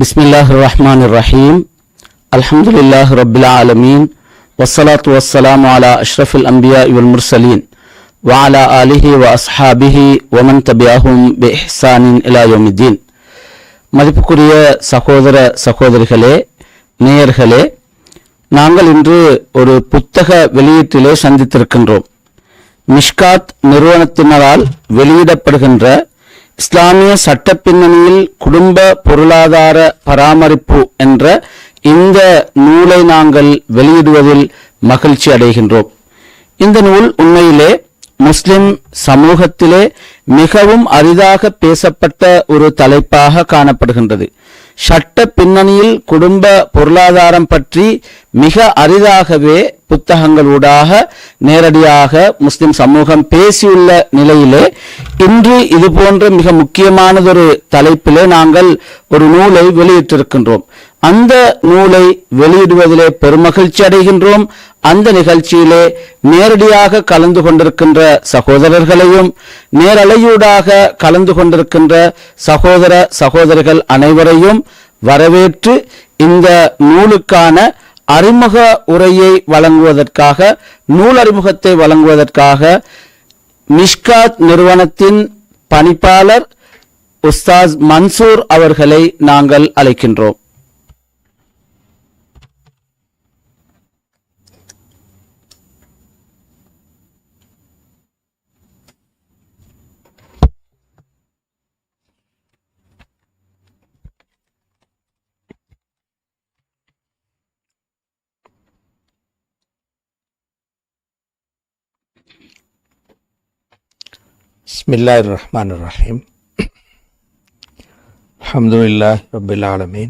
Bismillahirrahmanirrahim. Alhamdulillahi Rabbil Alameen. Wassalatu wassalamu ala ashrafil anbiya wal mursalin wa ala alihi wa ashabihi wa man tabi'ahum bi ihsanin ila yawmiddin. மதிப்புக்குரிய சகோதர சகோதரிகளே, நேயர்களே, நாங்கள் இன்று ஒரு புத்தக வெளியீட்டிலே சந்தித்திருக்கின்றோம். மிஷ்காத் நிறுவனத்தினரால் வெளியிடப்படுகின்ற இஸ்லாமிய சட்ட பின்னணியில் குடும்ப பொருளாதார பராமரிப்பு என்ற இந்த நூலை நாங்கள் வெளியிடுவதில் மகிழ்ச்சி அடைகின்றோம். இந்த நூல் உண்மையிலே முஸ்லிம் சமூகத்திலே மிகவும் அரிதாக பேசப்பட்ட ஒரு தலைப்பாக காணப்படுகின்றது. சட்ட பின்னணியில் குடும்ப பொருளாதாரம் பற்றி மிக அரிதாகவே புத்தகங்களூடாக நேரடியாக முஸ்லிம் சமூகம் பேசியுள்ள நிலையிலே இன்று இது போன்ற மிக முக்கியமானதொரு தலைப்பிலே நாங்கள் ஒரு நூலை வெளியிட்டிருக்கின்றோம். அந்த நூலை வெளியிடுவதிலே பெருமகிழ்ச்சி அடைகின்றோம். அந்த நிகழ்ச்சியிலே நேரடியாக கலந்து கொண்டிருக்கின்ற சகோதரர்களையும் நேரலையூடாக கலந்து கொண்டிருக்கின்ற சகோதர சகோதரிகள் அனைவரையும் வரவேற்று இந்த நூலுக்கான அறிமுக உரையை வழங்குவதற்காக, நூல் அறிமுகத்தை வழங்குவதற்காக மிஷ்காத் நிறுவனத்தின் பணிப்பாளர் உஸ்தாஸ் மன்சூர் அவர்களை நாங்கள் அழைக்கின்றோம். Bismillahirrahmanirrahim. Alhamdulillahi Rabbil Alameen.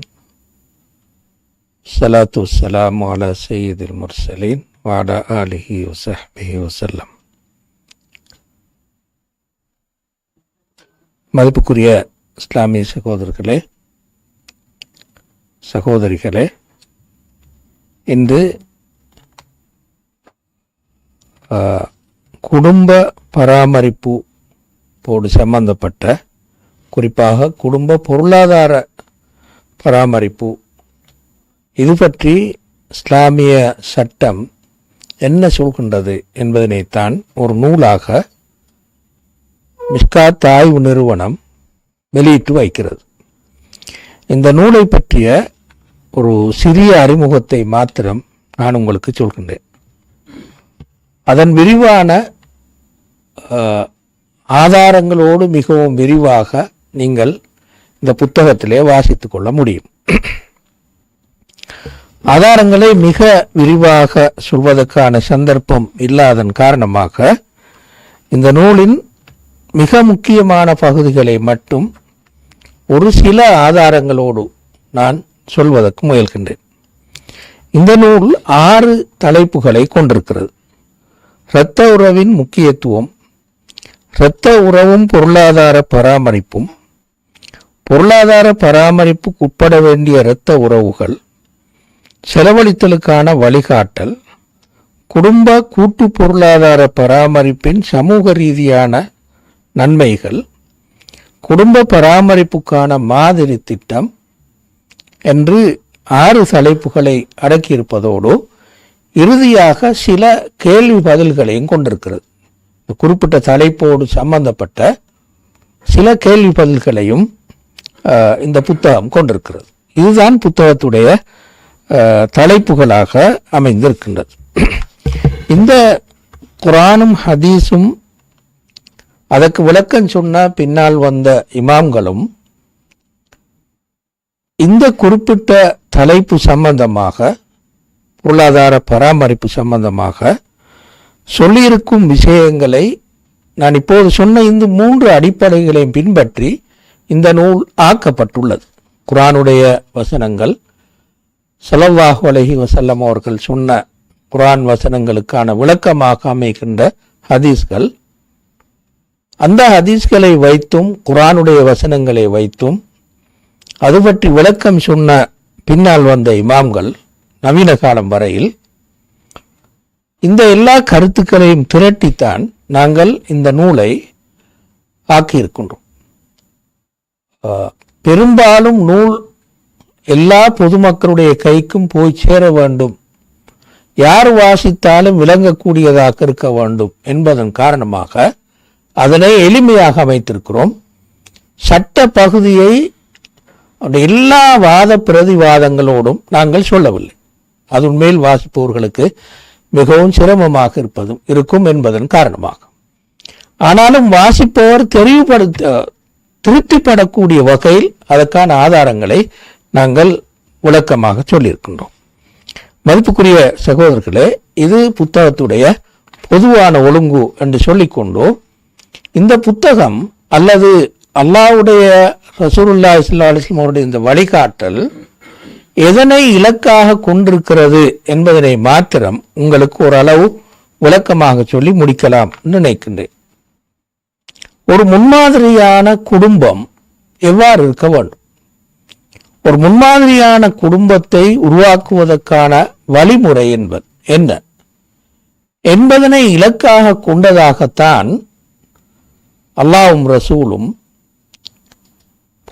Salatu wassalamu ala sayyidil mursalin wa ala alihi wa sahbihi wa sallam. மதிப்புக்குரிய இஸ்லாமிய சகோதரர்களே, சகோதரிகளே, இன்று குடும்ப பராமரிப்பு போடு சம்பந்தப்பட்ட, குறிப்பாக குடும்ப பொருளாதார பராமரிப்பு, இது பற்றி இஸ்லாமிய சட்டம் என்ன சொல்கின்றது என்பதனைத்தான் ஒரு நூலாக மிஷ்காத் ஆய்வு நிறுவனம் வெளியிட்டு வைக்கிறது. இந்த நூலை பற்றிய ஒரு சிறிய அறிமுகத்தை மாத்திரம் நான் உங்களுக்கு சொல்கின்றேன். அதன் விரிவான ஆதாரங்களோடு மிகவும் விரிவாக நீங்கள் இந்த புத்தகத்திலே வாசித்துக் கொள்ள முடியும். ஆதாரங்களை மிக விரிவாக சொல்வதற்கான சந்தர்ப்பம் இல்லாதன் காரணமாக இந்த நூலின் மிக முக்கியமான பகுதிகளை மட்டும் ஒரு சில ஆதாரங்களோடு நான் சொல்வதற்கு முயல்கின்றேன். இந்த நூல் 6 தலைப்புகளை கொண்டிருக்கிறது. இரத்த உறவின் முக்கியத்துவம், இரத்த உறவும் பொருளாதார பராமரிப்பும், பொருளாதார பராமரிப்புக்கு உட்பட வேண்டிய இரத்த உறவுகள், செலவழித்தலுக்கான வழிகாட்டல், குடும்ப கூட்டு பொருளாதார பராமரிப்பின் சமூக ரீதியான நன்மைகள், குடும்ப பராமரிப்புக்கான மாதிரி திட்டம் என்று 6 தலைப்புகளை அடக்கியிருப்பதோடு இறுதியாக சில கேள்வி பதில்களையும் கொண்டிருக்கிறது. குறிப்பிட்ட தலைப்போடு சம்பந்தப்பட்ட சில கேள்வி பதில்களையும் இந்த புத்தகம் கொண்டிருக்கிறது. இதுதான் புத்தகத்துடைய தலைப்புகளாக அமைந்திருக்கின்றது. இந்த குரானும் ஹதீஸும் அதற்கு விளக்கம் சொன்ன பின்னால் வந்த இமாம்களும் இந்த குறிப்பிட்ட தலைப்பு சம்பந்தமாக, பொருளாதார பராமரிப்பு சம்பந்தமாக சொல்லியிருக்கும் விஷயங்களை நான் இப்போது சொன்ன இந்த 3 அடிப்படைகளையும் பின்பற்றி இந்த நூல் ஆக்கப்பட்டுள்ளது. குர்ஆனுடைய வசனங்கள், ஸல்லல்லாஹு அலைஹி வஸல்லம் அவர்கள் சொன்ன குர்ஆன் வசனங்களுக்கான விளக்கமாக அமைகின்ற ஹதீஸ்கள், அந்த ஹதீஸ்களை வைத்தும் குர்ஆனுடைய வசனங்களை வைத்தும் அது பற்றி விளக்கம் சொன்ன பின்னால் வந்த இமாம்கள் நவீன காலம் வரையில் இந்த எல்லா கருத்துக்களையும் திரட்டித்தான் நாங்கள் இந்த நூலை ஆக்கியிருக்கின்றோம். பெரும்பாலும் நூல் எல்லா பொதுமக்களுடைய கைக்கும் போய் சேர வேண்டும், யார் வாசித்தாலும் விளங்கக்கூடியதாக இருக்க வேண்டும் என்பதன் காரணமாக அதனை எளிமையாக அமைத்திருக்கிறோம். சட்ட பகுதியை எல்லா வாத பிரதிவாதங்களோடும் நாங்கள் சொல்லவில்லை. அது உண்மையில் வாசிப்பவர்களுக்கு மிகவும் சிரமமாக இருக்கும் என்பதன் காரணமாக. ஆனாலும் வாசிப்பவர் திருப்திப்படக்கூடிய வகையில் அதற்கான ஆதாரங்களை நாங்கள் விளக்கமாக சொல்லியிருக்கின்றோம். மதிப்புக்குரிய சகோதரர்களே, இது புத்தகத்துடைய பொதுவான ஒழுங்கு என்று சொல்லிக்கொண்டோ இந்த புத்தகம் அல்லது அல்லாஹ்வுடைய ரசூலுல்லாஹி ஸல்லல்லாஹு அலைஹி வஸல்லம் அவருடைய இந்த வழிகாட்டல் எதனை இலக்காக கொண்டிருக்கிறது என்பதனை மாத்திரம் உங்களுக்கு ஓரளவு விளக்கமாக சொல்லி முடிக்கலாம் நினைக்கின்றேன். ஒரு முன்மாதிரியான குடும்பம் எவ்வாறு இருக்க வேண்டும், ஒரு முன்மாதிரியான குடும்பத்தை உருவாக்குவதற்கான வழிமுறை என்ன என்பதனை இலக்காக கொண்டதாகத்தான் அல்லாஹ்வும் ரசூலும்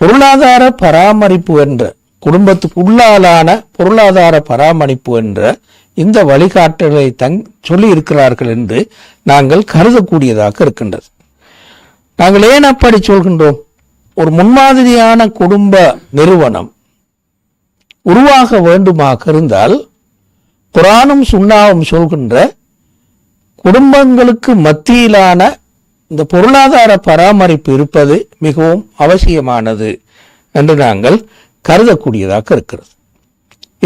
பொருளாதார பராமரிப்பு என்ற குடும்பத்துக்குள்ளாலான பொருளாதார பராமரிப்பு என்ற இந்த வழிகாட்டலை சொல்லி இருக்கிறார்கள் என்று நாங்கள் கருதக்கூடியதாக இருக்கின்றது. நாங்கள் ஏன் அப்படி சொல்கின்றோம்? ஒரு முன்மாதிரியான குடும்ப நிறுவனம் உருவாக வேண்டுமாக இருந்தால் குர்ஆனும் சுன்னாவும் சொல்கின்ற குடும்பங்களுக்கு மத்தியிலான இந்த பொருளாதார பராமரிப்பு இருப்பது மிகவும் அவசியமானது என்று நாங்கள் கருதக்கூடியதாக இருக்கிறது.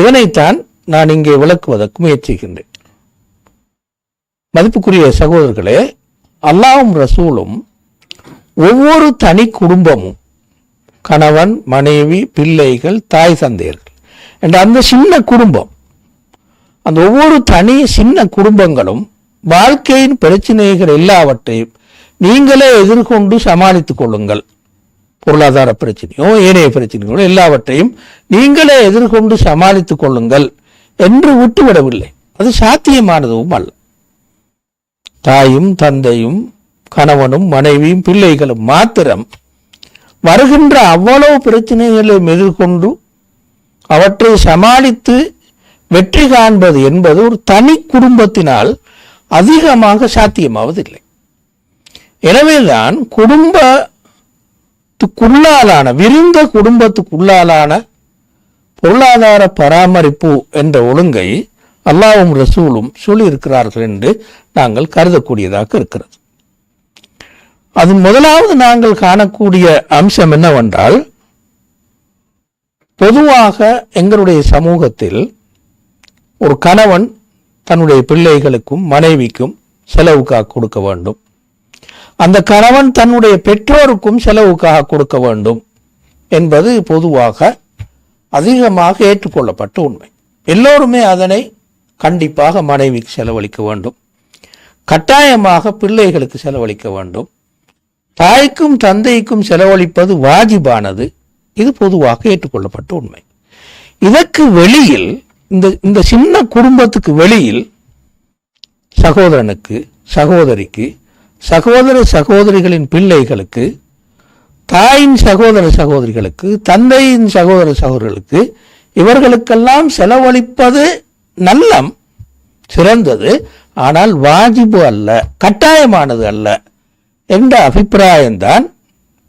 இதனைத்தான் நான் இங்கே விளக்குவதற்கு முயற்சிக்கின்றேன். மதிப்புக்குரிய சகோதரர்களே, அல்லாஹ்வும் ரசூலும் ஒவ்வொரு தனி குடும்பமும் கணவன் மனைவி பிள்ளைகள் தாய் தந்தையர்கள் என்ற அந்த சின்ன குடும்பம், அந்த ஒவ்வொரு தனி சின்ன குடும்பங்களும் வாழ்க்கையின் பிரச்சனைகள் எல்லாவற்றையும் நீங்களே எதிர்கொண்டு சமாளித்துக் கொள்ளுங்கள். பொருளாதார பிரச்சனையோ ஏனைய பிரச்சனைகளோ எல்லாவற்றையும் நீங்களே எதிர்கொண்டு சமாளித்துக் கொள்ளுங்கள் என்று விட்டுவிடவில்லை. அது சாத்தியமானதும் அல்ல. தாயும் தந்தையும் கணவனும் மனைவியும் பிள்ளைகளும் மாத்திரம் வருகின்ற அவ்வளவு பிரச்சனைகளையும் எதிர்கொண்டு அவற்றை சமாளித்து வெற்றி காண்பது என்பது ஒரு தனி குடும்பத்தினால் அதிகமாக சாத்தியமாவதில்லை. எனவேதான் குடும்பத்துக்குள்ளாலான விரிந்த குடும்பத்துக்குள்ளாலான பொருளாதார பராமரிப்பு என்ற ஒழுங்கை அல்லாஹ்வும் ரசூலும் சொல்லியிருக்கிறார்கள் என்று நாங்கள் கருதக்கூடியதாக இருக்கிறது. அதன் முதலாவது நாங்கள் காணக்கூடிய அம்சம் என்னவென்றால், பொதுவாக எங்களுடைய சமூகத்தில் ஒரு கணவன் தன்னுடைய பிள்ளைகளுக்கும் மனைவிக்கும் செலவுக்காக கொடுக்க வேண்டும், அந்த கணவன் தன்னுடைய பெற்றோருக்கும் செலவுக்காக கொடுக்க வேண்டும் என்பது பொதுவாக அதிகமாக ஏற்றுக்கொள்ளப்பட்ட உண்மை. எல்லோருமே அதனை கண்டிப்பாக மனைவிக்கு செலவழிக்க வேண்டும், கட்டாயமாக பிள்ளைகளுக்கு செலவழிக்க வேண்டும், தாய்க்கும் தந்தைக்கும் செலவழிப்பது வாஜிபானது. இது பொதுவாக ஏற்றுக்கொள்ளப்பட்ட உண்மை. இதற்கு வெளியில் இந்த சின்ன குடும்பத்துக்கு வெளியில் சகோதரனுக்கு சகோதரிக்கு சகோதர சகோதரிகளின் பிள்ளைகளுக்கு தாயின் சகோதர சகோதரிகளுக்கு தந்தையின் சகோதர சகோதரிகளுக்கு இவர்களுக்கெல்லாம் செலவழிப்பது நல்லம், சிறந்தது, ஆனால் வாஜிபு அல்ல, கட்டாயமானது அல்ல என்ற அபிப்பிராயம்தான்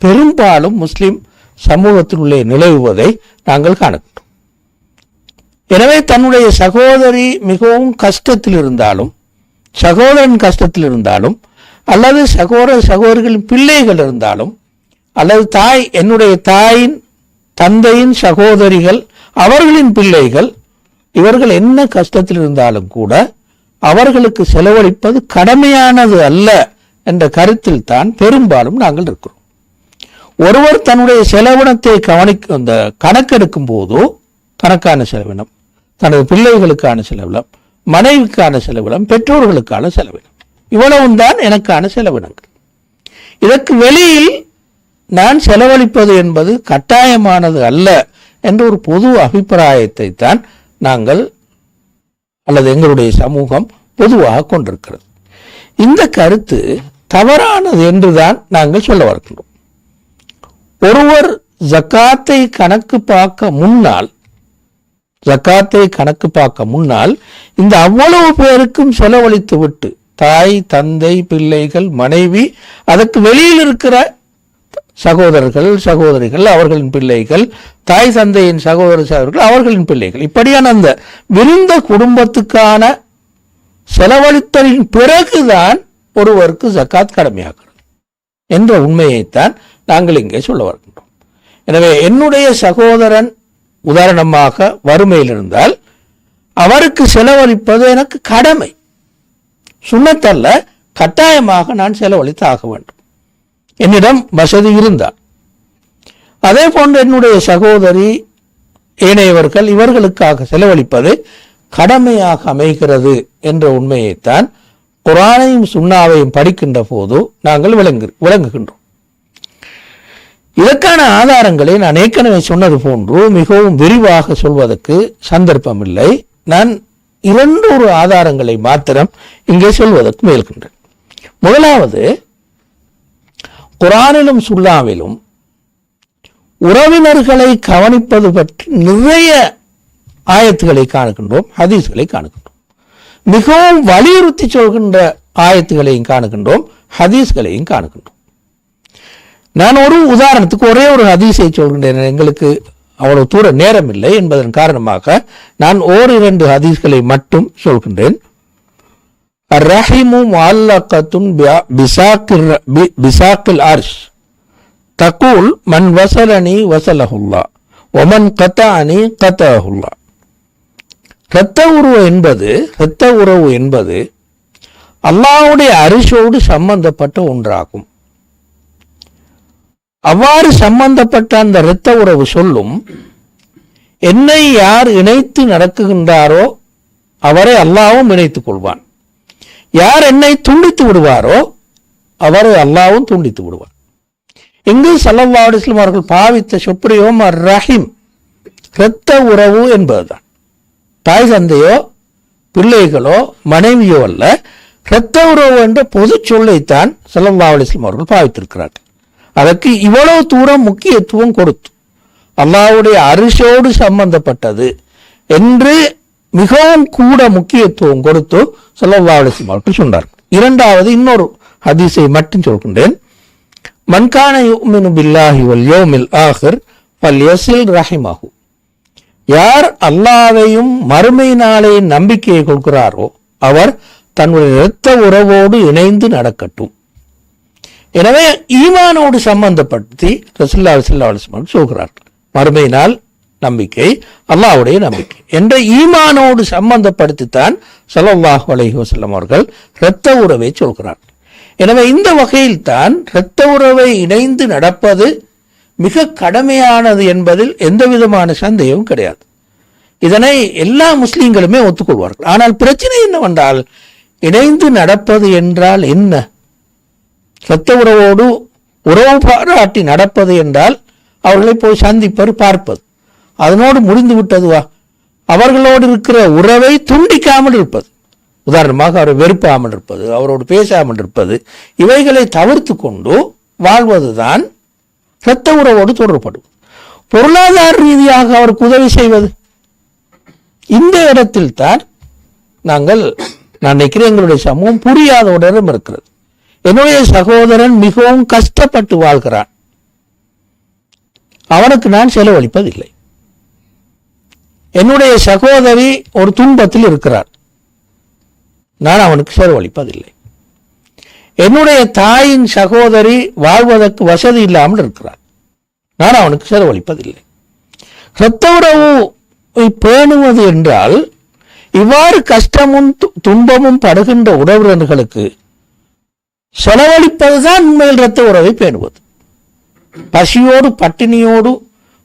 பெரும்பாலும் முஸ்லிம் சமூகத்தினுள்ளே நிலவுவதை நாங்கள் காணக்கூடும். எனவே தன்னுடைய சகோதரி மிகவும் கஷ்டத்தில் இருந்தாலும், சகோதரன் கஷ்டத்தில் இருந்தாலும், அல்லது சகோதர சகோதரிகளின் பிள்ளைகள் இருந்தாலும், அல்லது என்னுடைய தாயின் தந்தையின் சகோதரிகள் அவர்களின் பிள்ளைகள் இவர்கள் என்ன கஷ்டத்தில் இருந்தாலும் கூட அவர்களுக்கு செலவழிப்பது கடமையானது அல்ல என்ற கருத்தில் தான் பெரும்பாலும் நாங்கள் இருக்கிறோம். ஒருவர் தன்னுடைய செலவினத்தை அந்த கணக்கெடுக்கும் போதோ தனக்கான செலவினம், தனது பிள்ளைகளுக்கான செலவினம், மனைவிக்கான செலவினம், பெற்றோர்களுக்கான செலவினம், இவ்வளவும் தான் எனக்கான செலவினங்கள். இதற்கு வெளியில் நான் செலவழிப்பது என்பது கட்டாயமானது அல்ல என்ற ஒரு பொது அபிப்பிராயத்தை தான் நாங்கள் அல்லது எங்களுடைய சமூகம் பொதுவாக கொண்டிருக்கிறது. இந்த கருத்து தவறானது என்றுதான் நாங்கள் சொல்ல வருகின்றோம். ஒருவர் ஜக்காத்தை கணக்கு பார்க்க முன்னால் ஜக்காத்தை கணக்கு பார்க்க முன்னால் இந்த அவ்வளவு பேருக்கும் செலவழித்து விட்டு தாய், தந்தை, பிள்ளைகள், மனைவி, அதற்கு வெளியில் இருக்கிற சகோதரர்கள், சகோதரிகள், அவர்களின் பிள்ளைகள், தாய் தந்தையின் சகோதரர்கள், அவர்களின் பிள்ளைகள், இப்படியான அந்த விருந்த குடும்பத்துக்கான செலவழித்தலின் பிறகுதான் ஒருவருக்கு ஜக்காத் கடமையாகிறது என்ற உண்மையைத்தான் நாங்கள் இங்கே சொல்ல வருகின்றோம். எனவே என்னுடைய சகோதரன் உதாரணமாக வறுமையில் இருந்தால் அவருக்கு செலவழிப்பது எனக்கு கடமை, சுன்னத்தல்ல, கட்டாயமாக நான் செலவழித்து ஆக வேண்டும். என்னிடம் வசதி இருந்தால். அதே போன்று என்னுடைய சகோதரி, ஏனையவர்கள், இவர்களுக்காக செலவழிப்பது கடமையாக அமைகிறது என்ற உண்மையைத்தான் குர்ஆனையும் சுன்னாவையும் படிக்கின்ற போது நாங்கள் விளங்குகின்றோம். இதற்கான ஆதாரங்களை நான் ஏற்கனவே சொன்னது போன்று மிகவும் விரிவாக சொல்வதற்கு சந்தர்ப்பமில்லை. நான் 2 ஆதாரங்களை மாத்திரம் இங்கே சொல்வதற்கு முயல்கின்றேன். முதலாவது, குர்ஆனிலும் சுன்னாவிலும் உறவினர்களை கவனிப்பது பற்றி நிறைய ஆயத்துக்களை காணுகின்றோம், ஹதீஸ்களை காணுகின்றோம். மிகவும் வலியுறுத்தி சொல்கின்ற ஆயத்துகளையும் காணுகின்றோம், ஹதீஸ்களையும் காணுகின்றோம். நான் ஒரு உதாரணத்துக்கு ஒரே ஒரு ஹதீஸை சொல்கின்றேன். எங்களுக்கு அவ்வளவு தூர நேரம் இல்லை என்பதன் காரணமாக நான் 1-2 ஹதீஸ்களை மட்டும் சொல்கின்றேன். ரஹிமு முஅல்லகத்துன் பிசாக்கில் அர்ஷ் தகூல் மன் வஸலனி வஸலஹுல்லாஹ் வமன் கதஅனி கதஅஹுல்லாஹ். இரத்த உறவு என்பது அல்லாஹ்வுடைய அரிஷோடு சம்பந்தப்பட்ட ஒன்றாகும். அவ்வாறு சம்பந்தப்பட்ட அந்த இரத்த உறவு சொல்லும், என்னை யார் இணைத்து நடக்குகின்றாரோ அவரை அல்லாஹ்வும் இணைத்துக் கொள்வான், யார் என்னை துண்டித்து விடுவாரோ அவரை அல்லாஹ்வும் துண்டித்து விடுவான். இங்கு ஸல்லல்லாஹு அலைஹி வஸல்லம் அவர்கள் பாவித்த சொற்பிரயோகம் ரஹீம், இரத்த உறவு என்பதுதான். தாய் தந்தையோ பிள்ளைகளோ மனைவியோ அல்ல, இரத்த உறவு என்ற பொது சொல்லைத்தான் ஸல்லல்லாஹு அலைஹி வஸல்லம் அவர்கள் பாவித்திருக்கிறார்கள். அதற்கு இவ்வளவு தூரம் முக்கியத்துவம் கொடுத்து அல்லாஹ்வுடைய அரிஷோடு சம்பந்தப்பட்டது என்று மிகவும் கூட முக்கியத்துவம் கொடுத்து ஸல்லல்லாஹு அலைஹி வஸல்லம் அவர்கள் சொன்னார்கள். இரண்டாவது, இன்னொரு ஹதீஸை மட்டும் சொல்கின்றேன். மன்கான யுமினு பில்லாஹி வல் யௌமில் ஆஹிர் ஃபல்யஸில் ரஹிமஹு. யார் அல்லாஹ்வையும் மறுமை நாளை நம்பிக்கையை கொள்கிறாரோ அவர் தன்னுடைய இரத்த உறவோடு இணைந்து நடக்கட்டும். எனவே ஈமானோடு சம்பந்தப்படுத்தி ரசூலுல்லாஹி ஸல்லல்லாஹு அலைஹி வஸல்லம் சொல்கிறார்கள். மறுமை நாள் நம்பிக்கை, அல்லாஹ்வுடைய நம்பிக்கை என்ற ஈமானோடு சம்பந்தப்படுத்தித்தான் ஸல்லல்லாஹு அலைஹி வஸல்லம் அவர்கள் இரத்த உறவை சொல்கிறார்கள். எனவே இந்த வகையில் தான் இரத்த உறவை இணைந்து நடப்பது மிக கடமையானது என்பதில் எந்த விதமான சந்தேகமும் கிடையாது. இதனை எல்லா முஸ்லீம்களுமே ஒத்துக்கொள்வார்கள். ஆனால் பிரச்சனை என்னவென்றால், இணைந்து நடப்பது என்றால் என்ன? இரத்த உறவோடு உறவு பாராட்டி நடப்பது என்றால் அவர்களை போய் சந்திப்பது, பார்ப்பது, அதனோடு முடிந்து விட்டதுவா? அவர்களோடு இருக்கிற உறவை துண்டிக்காமல் இருப்பது, உதாரணமாக அவரை வெறுப்பாமல் இருப்பது, அவரோடு பேசாமல் இருப்பது, இவைகளை தவிர்த்து கொண்டு வாழ்வதுதான் இரத்த உறவோடு தொடர்படும். பொருளாதார ரீதியாக அவருக்கு உதவி செய்வது, இந்த இடத்தில் தான் நான் நினைக்கிறேன் எங்களுடைய சமூகம் புரியாத ஒரு இடம் இருக்கிறது. என்னுடைய சகோதரன் மிகவும் கஷ்டப்பட்டு வாழ்கிறான், அவனுக்கு நான் செலவழிப்பதில்லை. என்னுடைய சகோதரி ஒரு துன்பத்தில் இருக்கிறார், நான் அவனுக்கு செலவழிப்பதில்லை. என்னுடைய தாயின் சகோதரி வாழ்வதற்கு வசதி இல்லாமல் இருக்கிறார், நான் அவனுக்கு செலவழிப்பதில்லை. இரத்த உறவை பேணுவது என்றால் இவ்வாறு கஷ்டமும் துன்பமும் படுகின்ற உறவினர்களுக்கு செலவழிப்பதுதான் உண்மையில் இரத்த உறவை பேணுவது. பசியோடு பட்டினியோடு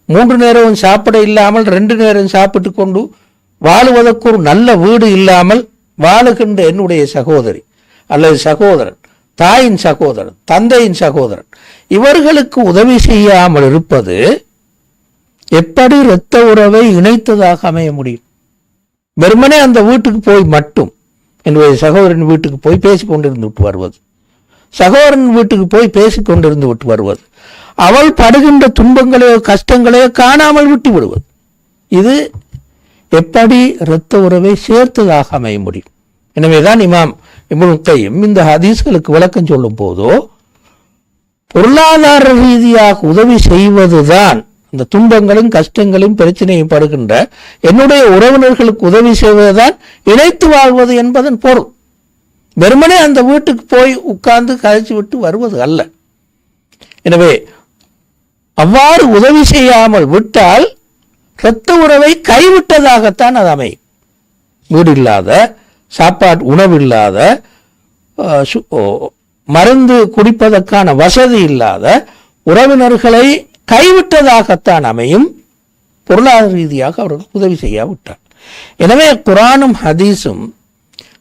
3 நேரம் சாப்பிட இல்லாமல் 2 நேரம் சாப்பிட்டு கொண்டு வாழுவதற்கு ஒரு நல்ல வீடு இல்லாமல் வாழுகின்ற என்னுடைய சகோதரி அல்லது சகோதரன், தாயின் சகோதரன், தந்தையின் சகோதரன், இவர்களுக்கு உதவி செய்யாமல் இருப்பது எப்படி இரத்த உறவை இணைத்ததாக அமைய முடியும்? வெறுமனே அந்த வீட்டுக்கு போய் மட்டும் என்னுடைய சகோதரன் வீட்டுக்கு போய் பேசிக்கொண்டிருந்து விட்டு வருவது, சகோதரன் வீட்டுக்கு போய் பேசிக்கொண்டிருந்து விட்டு வருவது, அவள் படுகின்ற துன்பங்களையோ கஷ்டங்களையோ காணாமல் விட்டு விடுவது, இது எப்படி இரத்த உறவை சேர்த்ததாக அமைய முடியும்? எனவேதான் இமாம் இப்னு கையும் இந்த ஹதீஸ்களுக்கு விளக்கம் சொல்லும் போதோ பொருளாதார ரீதியாக உதவி செய்வதுதான் அந்த துன்பங்களும் கஷ்டங்களும் பிரச்சனையும் படுகின்ற என்னுடைய உறவினர்களுக்கு உதவி செய்வதுதான் இணைத்து வாழ்வது என்பதன் பொருள். வெறுமனே அந்த வீட்டுக்கு போய் உட்கார்ந்து கழிச்சு விட்டு வருவது அல்ல. எனவே அவ்வாறு உதவி செய்யாமல் விட்டால் இரத்த உறவை கைவிட்டதாகத்தான் அது அமையும். வீடு இல்லாத, சாப்பாடு உணவு இல்லாத, மருந்து குடிப்பதற்கான வசதி இல்லாத உறவினர்களை கைவிட்டதாகத்தான் அமையும், பொருளாதார ரீதியாக அவர்களுக்கு உதவி செய்யாவிட்டார். எனவே குர்ஆனும் ஹதீஸும்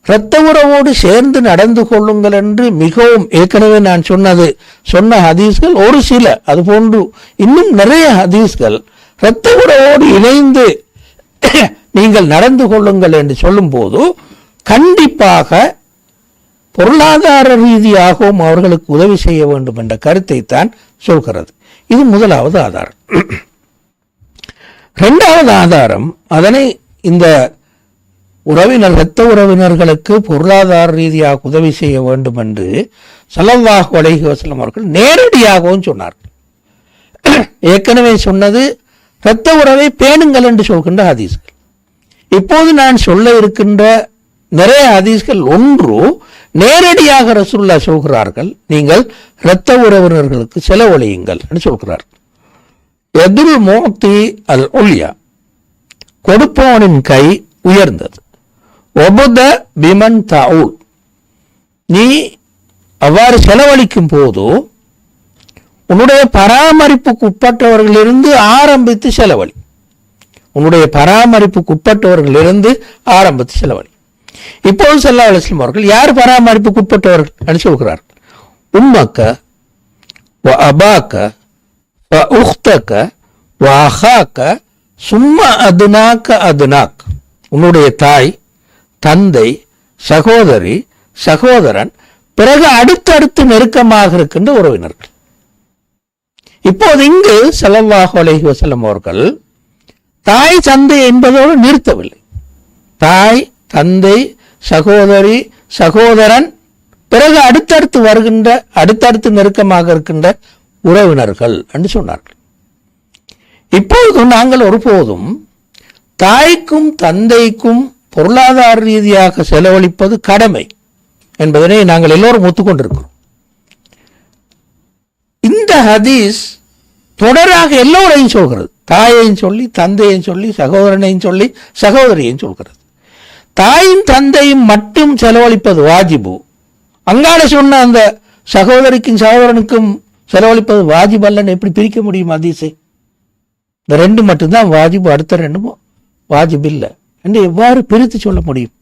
இரத்த உறவோடு சேர்ந்து நடந்து கொள்ளுங்கள் என்று மிகவும், ஏற்கனவே நான் சொன்ன ஹதீஸ்கள் ஒரு சில, அதுபோன்று இன்னும் நிறைய ஹதீஸ்கள் இரத்த உறவோடு இணைந்து நீங்கள் நடந்து கொள்ளுங்கள் என்று சொல்லும் போது கண்டிப்பாக பொருளாதார ரீதியாகவும் அவர்களுக்கு உதவி செய்ய வேண்டும் என்ற கருத்தை தான் சொல்கிறது. இது முதலாவது ஆதாரம். இரண்டாவது ஆதாரம், அதனை இந்த இரத்த உறவினர்களுக்கு பொருளாதார ரீதியாக உதவி செய்ய வேண்டும் என்று ஸல்லல்லாஹு அலைஹி வஸல்லம் அவர்கள் நேரடியாகவும் சொன்னார்கள். ஏற்கனவே சொன்னது இரத்த உறவை பேணுங்கள் என்று சொல்கின்ற ஹதீஸ்கள். இப்போது நான் சொல்ல இருக்கின்ற நிறைய ஹதீஸ்கள் ஒன்று நேரடியாக ரசூலுல்லாஹ் சொல்கிறார்கள், நீங்கள் இரத்த உறவினர்களுக்கு செலவழியுங்கள் என்று சொல்கிறார்கள். யதுல் முஅத்தி அல் உல்யா, கொடுப்பவனின் கை உயர்ந்தது. ஒபுத பிமன் தஊல், நீ அவ்வாறு செலவழிக்கும் போது உன்னுடைய பராமரிப்புக்கு உட்பட்டவர்களிலிருந்து ஆரம்பித்து செலவழி. உன்னுடைய பராமரிப்புக்கு உட்பட்டவர்களிலிருந்து ஆரம்பித்து செலவழி. இப்போது ஸல்லல்லாஹு அலைஹி வஸல்லம் அவர்கள் யார் பராமரிப்புக்கு உட்பட்டவர்கள் என்று சொல்கிறார்கள்? உம்மக்க வ அபாக்க வ உக்தக வ அஹாக்க சும்மா அதுனாக்க அதுனாக். உன்னுடைய தாய், தந்தை, சகோதரி, சகோதரன், பிறகு அடுத்தடுத்து நெருக்கமாக இருக்கின்ற உறவினர்கள். இப்போது இங்கு ஸல்லல்லாஹு அலைஹி வஸல்லம் அவர்கள் தாய் தந்தை என்பதோடு நிறுத்தவில்லை. தாய், தந்தை, சகோதரி, சகோதரன், பிறகு அடுத்தடுத்து வருகின்ற, அடுத்தடுத்து நெருக்கமாக இருக்கின்ற உறவினர்கள் என்று சொன்னார்கள். இப்பொழுது நாங்கள் ஒருபோதும் தாய்க்கும் தந்தைக்கும் பொருளாதார ரீதியாக செலவழிப்பது கடமை என்பதனை நாங்கள் எல்லோரும் ஒத்துக்கொண்டிருக்கிறோம். இந்த ஹதீஸ் தொடராக எல்லோரையும் சொல்கிறது. தாயையும் சொல்லி, தந்தையும் சொல்லி, சகோதரனையும் சொல்லி, சகோதரியையும் சொல்கிறது. தாயும் தந்தையும் மட்டும் செலவழிப்பது வாஜிபு, அங்கால சொன்ன அந்த சகோதரிக்கும் சகோதரனுக்கும் செலவழிப்பது வாஜிப் அல்லன்னு எப்படி பிரிக்க முடியும் ஹதீஸை? இந்த ரெண்டு மட்டும்தான் வாஜிபு, அடுத்த ரெண்டும் வாஜிப் இல்லை என்று எவ்வாறு பிரித்து சொல்ல முடியும்?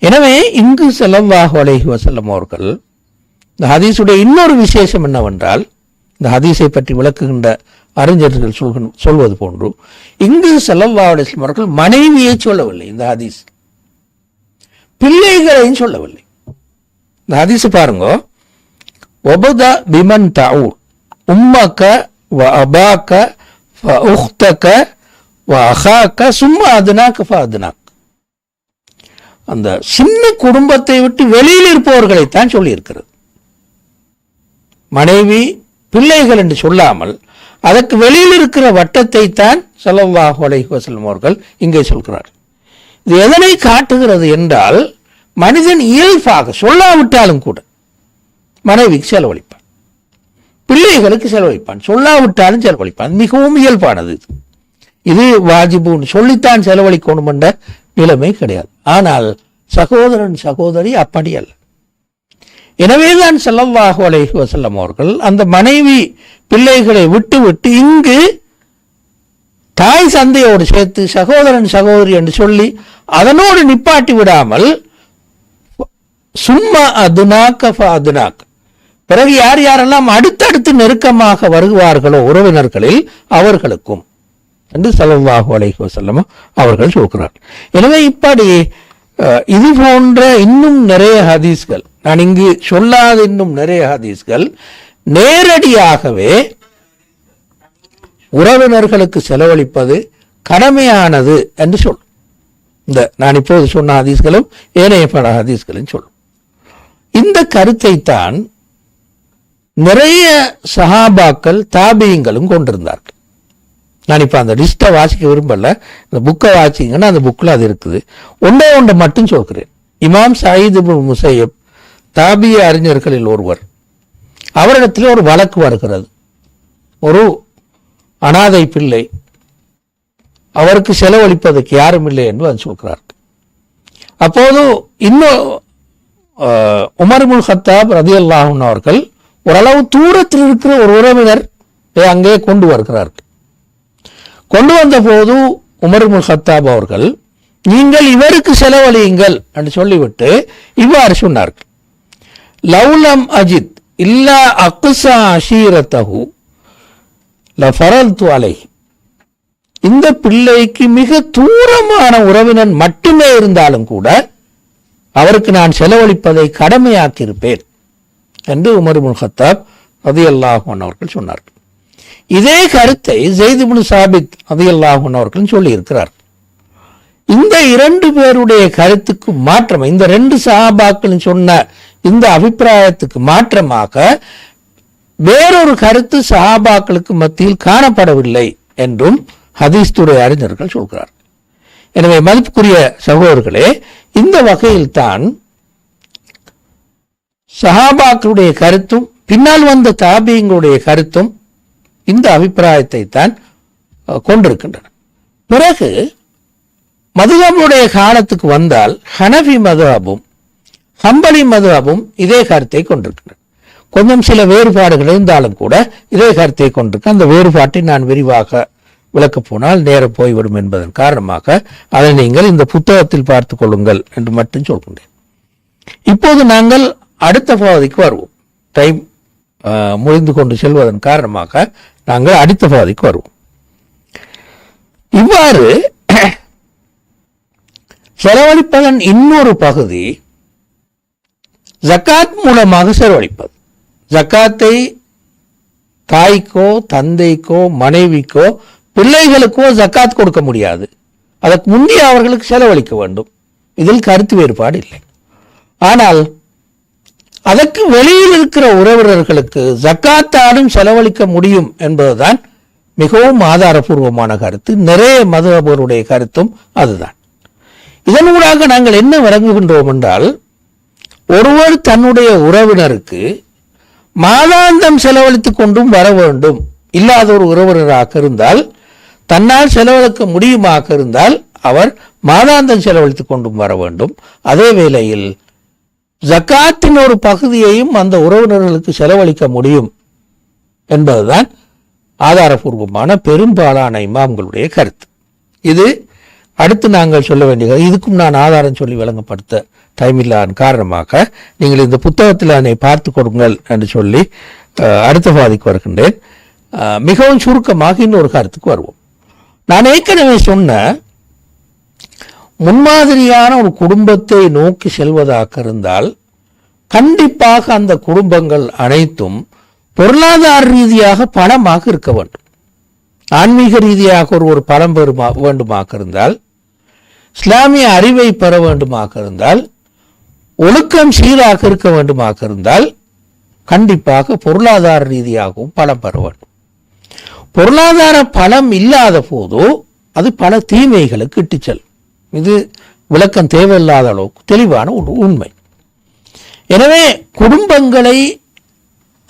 எனவே இங்கு ஸல்லல்லாஹு அலைஹி வஸல்லம் அவர்கள் இந்த ஹதீஸுடைய இன்னொரு விசேஷம் என்னவென்றால், இந்த ஹதீஸை பற்றி விளக்குகின்ற அறிஞர்கள் சொல்வது போன்று இங்கு ஸல்லல்லாஹு அலைஹி வஸல்லம் அவர்கள் மனைவியை சொல்லவில்லை, இந்த ஹதீஸ் பிள்ளைகளையும் சொல்லவில்லை. இந்த ஹதீஸ் பாருங்க, ஒபத பிமன் தஊல் உம்மக வ அபாக்க வ உக்தக வ அஹாக்க சும்மா அதுனாக்க ஃப அதுனாக். அந்த சின்ன குடும்பத்தை விட்டு வெளியில் இருப்பவர்களைத்தான் சொல்லி இருக்கிறது. மனைவி, பிள்ளைகள் என்று சொல்லாமல் அதற்கு வெளியில் இருக்கிற வட்டத்தை தான் ஸல்லல்லாஹு அலைஹி வஸல்லம் அவர்கள் இங்கே சொல்கிறார். இது எதனை காட்டுகிறது என்றால், மனிதன் இயல்பாக சொல்லாவிட்டாலும் கூட மனைவிக்கு செலவழிப்பான், பிள்ளைகளுக்கு செலவழிப்பான், சொல்லாவிட்டாலும் செலவழிப்பான். மிகவும் இயல்பானது. இது வாஜிபுன்னு சொல்லித்தான் செலவழிக்கணும் என்ற நிலைமை கிடையாது. ஆனால் சகோதரன் சகோதரி அப்படி அல்ல. எனவேதான் ஸல்லல்லாஹு அலைஹி வஸல்லம் அவர்கள் அந்த மனைவி பிள்ளைகளை விட்டு இங்கு தாய் தந்தையோடு சேர்த்து சகோதரன் சகோதரி என்று சொல்லி அதனோடு நிப்பாட்டி விடாமல் சும்மா அதுனாக்க அதுனாக், பிறகு யார் யாரெல்லாம் அடுத்தடுத்து நெருக்கமாக வருவார்களோ உறவினர்களில் அவர்களுக்கும் என்று ஸல்லல்லாஹு அலைஹி வஸல்லம் அவர்கள் சொல்கிறார். எனவே இப்படி இது போன்ற இன்னும் நிறைய ஹதீஸ்கள், நான் இங்கு சொல்லாத இன்னும் நிறைய ஹதீஸ்கள் நேரடியாகவே உறவினர்களுக்கு செலவழிப்பது கடமையானது என்று சொல்லும். இந்த நான் இப்போது சொன்ன ஹதீஸ்களும் ஏனைய பல ஹதீஸ்களும் சொல்லும். இந்த கருத்தை தான் நிறைய சஹாபாக்கள் தாபியங்களும் கொண்டிருந்தார்கள். நான் இப்போ அந்த லிஸ்ட்டை வாசிக்க விரும்பல, இந்த புக்கை வாசிங்கன்னா அந்த புக்கில் அது இருக்குது. ஒன்றை மட்டும் சொல்கிறேன். இமாம் சயீத் இப்னு முஸையப் தாபிய அறிஞர்களில் ஒருவர். அவரிடத்தில் ஒரு வழக்கு வருகிறது. ஒரு அனாதை பிள்ளை, அவருக்கு செலவழிப்பதற்கு யாரும் இல்லை என்று அது சொல்கிறார். அப்போது இன்னும் உமர் இப்னு கத்தாப் ரலியல்லாஹு அன்ஹு அவர்கள் ஓரளவு தூரத்தில் இருக்கிற ஒரு உறவினர் அங்கே கொண்டு வருகிறார்கள். கொண்டு வந்த போது உமர் இப்னு கத்தாப் அவர்கள், நீங்கள் இவருக்கு செலவழியுங்கள் என்று சொல்லிவிட்டு இவ்வாறு சொன்னார்கள். லவ்லம் அஜித் இல்லா அக்ஸா அஷீரத்தஹு லஃபரல்து அலைஹி. இந்த பிள்ளைக்கு மிக தூரமான உறவினர் மட்டுமே இருந்தாலும் கூட அவருக்கு நான் செலவழிப்பதை கடமையாக்கியிருப்பேன் என்று உமர் இப்னு கத்தாப் ரலியல்லாஹு அன்ஹு அவர்கள் சொன்னார்கள். இதே கருத்தை ஸைத் இப்னு சாபித் ரலியல்லாஹு அன்ஹு அவர்கள் சொல்லியிருக்கிறார். இந்த இரண்டு பேருடைய கருத்துக்கு மாற்றம், இந்த ரெண்டு சஹாபாக்களும் சொன்ன இந்த அபிப்பிராயத்துக்கு மாற்றமாக வேறொரு கருத்து சஹாபாக்களுக்கு மத்தியில் காணப்படவில்லை என்றும் ஹதீஸ் துறை அறிஞர்கள் சொல்கிறார். எனவே மதிப்புக்குரிய சகோதரர்களே, இந்த வகையில் தான் சஹாபாக்களுடைய கருத்தும் பின்னால் வந்த தாபியங்களுடைய கருத்தும் இந்த அபிப்பிராயத்தை தான் கொண்டிருக்கின்றன. பிறகு மதுஹபுடைய காலத்துக்கு வந்தால் ஹனஃபி மதுஹபும் ஹம்பலி மதுஹபும் இதே கருத்தை கொண்டிருக்கின்றன. கொஞ்சம் சில வேறுபாடுகள் இருந்தாலும் கூட இதே கருத்தை கொண்டிருக்க, அந்த வேறுபாட்டை நான் விரிவாக விளக்கப் போனால் நேரம் போய்விடும் என்பதன் காரணமாக அதை நீங்கள் இந்த புத்தகத்தில் பார்த்துக் கொள்ளுங்கள் என்று மட்டும் சொல்கின்றேன். இப்போது நாங்கள் அடுத்த பகுதிக்கு வருவோம். டைம் முடிந்து கொண்டு செல்வதன் காரணமாக நாங்கள் அடுத்த பகுதிக்கு வருவோம். இவ்வாறு செலவழிப்பதன் இன்னொரு பகுதி ஜக்காத் மூலமாக செலவழிப்பது. ஜக்காத்தை தாய்க்கோ தந்தைக்கோ மனைவிக்கோ பிள்ளைகளுக்கோ ஜக்காத் கொடுக்க முடியாது. அதற்கு முந்தைய அவர்களுக்கு செலவழிக்க வேண்டும். இதில் கருத்து வேறுபாடு இல்லை. ஆனால் அதற்கு வெளியில் இருக்கிற உறவினர்களுக்கு ஜக்காத்தாலும் செலவழிக்க முடியும் என்பதுதான் மிகவும் ஆதாரபூர்வமான கருத்து. நிறைய மதுஹபுடைய கருத்தும் அதுதான். இதனூடாக நாங்கள் என்ன விளங்குகின்றோம் என்றால், ஒருவர் தன்னுடைய உறவினருக்கு மாதாந்தம் செலவழித்துக் கொண்டும் வர வேண்டும். இல்லாத ஒரு உறவினராக இருந்தால், தன்னால் செலவழிக்க முடியுமாக இருந்தால் அவர் மாதாந்தம் செலவழித்துக் கொண்டும் வர வேண்டும். அதே வேளையில் ஜக்காத்தின் ஒரு பகுதியையும் அந்த உறவினர்களுக்கு செலவழிக்க முடியும் என்பதுதான் ஆதாரபூர்வமான பெரும்பாலான இமாம்களுடைய கருத்து. இது அடுத்து நாங்கள் சொல்ல வேண்டிய, இதுக்கும் நான் ஆதாரம் சொல்லி விளங்கப்படுத்த டைம் இல்லாத காரணமாக நீங்கள் இந்த புத்தகத்தில் அதனை பார்த்து கொடுங்கள் என்று சொல்லி அடுத்த பாதிக்கு வருகின்றேன். மிகவும் சுருக்கமாக இன்னொரு கருத்துக்கு வருவோம். நான் ஏற்கனவே சொன்ன முன்மாதிரியான ஒரு குடும்பத்தை நோக்கி செல்வதாக இருந்தால் கண்டிப்பாக அந்த குடும்பங்கள் அனைத்தும் பொருளாதார ரீதியாக பணமாக இருக்க வேண்டும். ஆன்மீக ரீதியாக ஒரு பலம் வேண்டுமாக இருந்தால், இஸ்லாமிய அறிவை பெற வேண்டுமாக இருந்தால், ஒழுக்கம் சீராக இருக்க வேண்டுமாக இருந்தால் கண்டிப்பாக பொருளாதார ரீதியாகவும் பலம் பெற வேண்டும். பொருளாதார பலம் இல்லாத போதோ அது பல தீமைகளுக்கு இட்டு செல்லும். இது விளக்கம் தேவையில்லாத அளவுக்கு தெளிவான ஒரு உண்மை. எனவே குடும்பங்களை,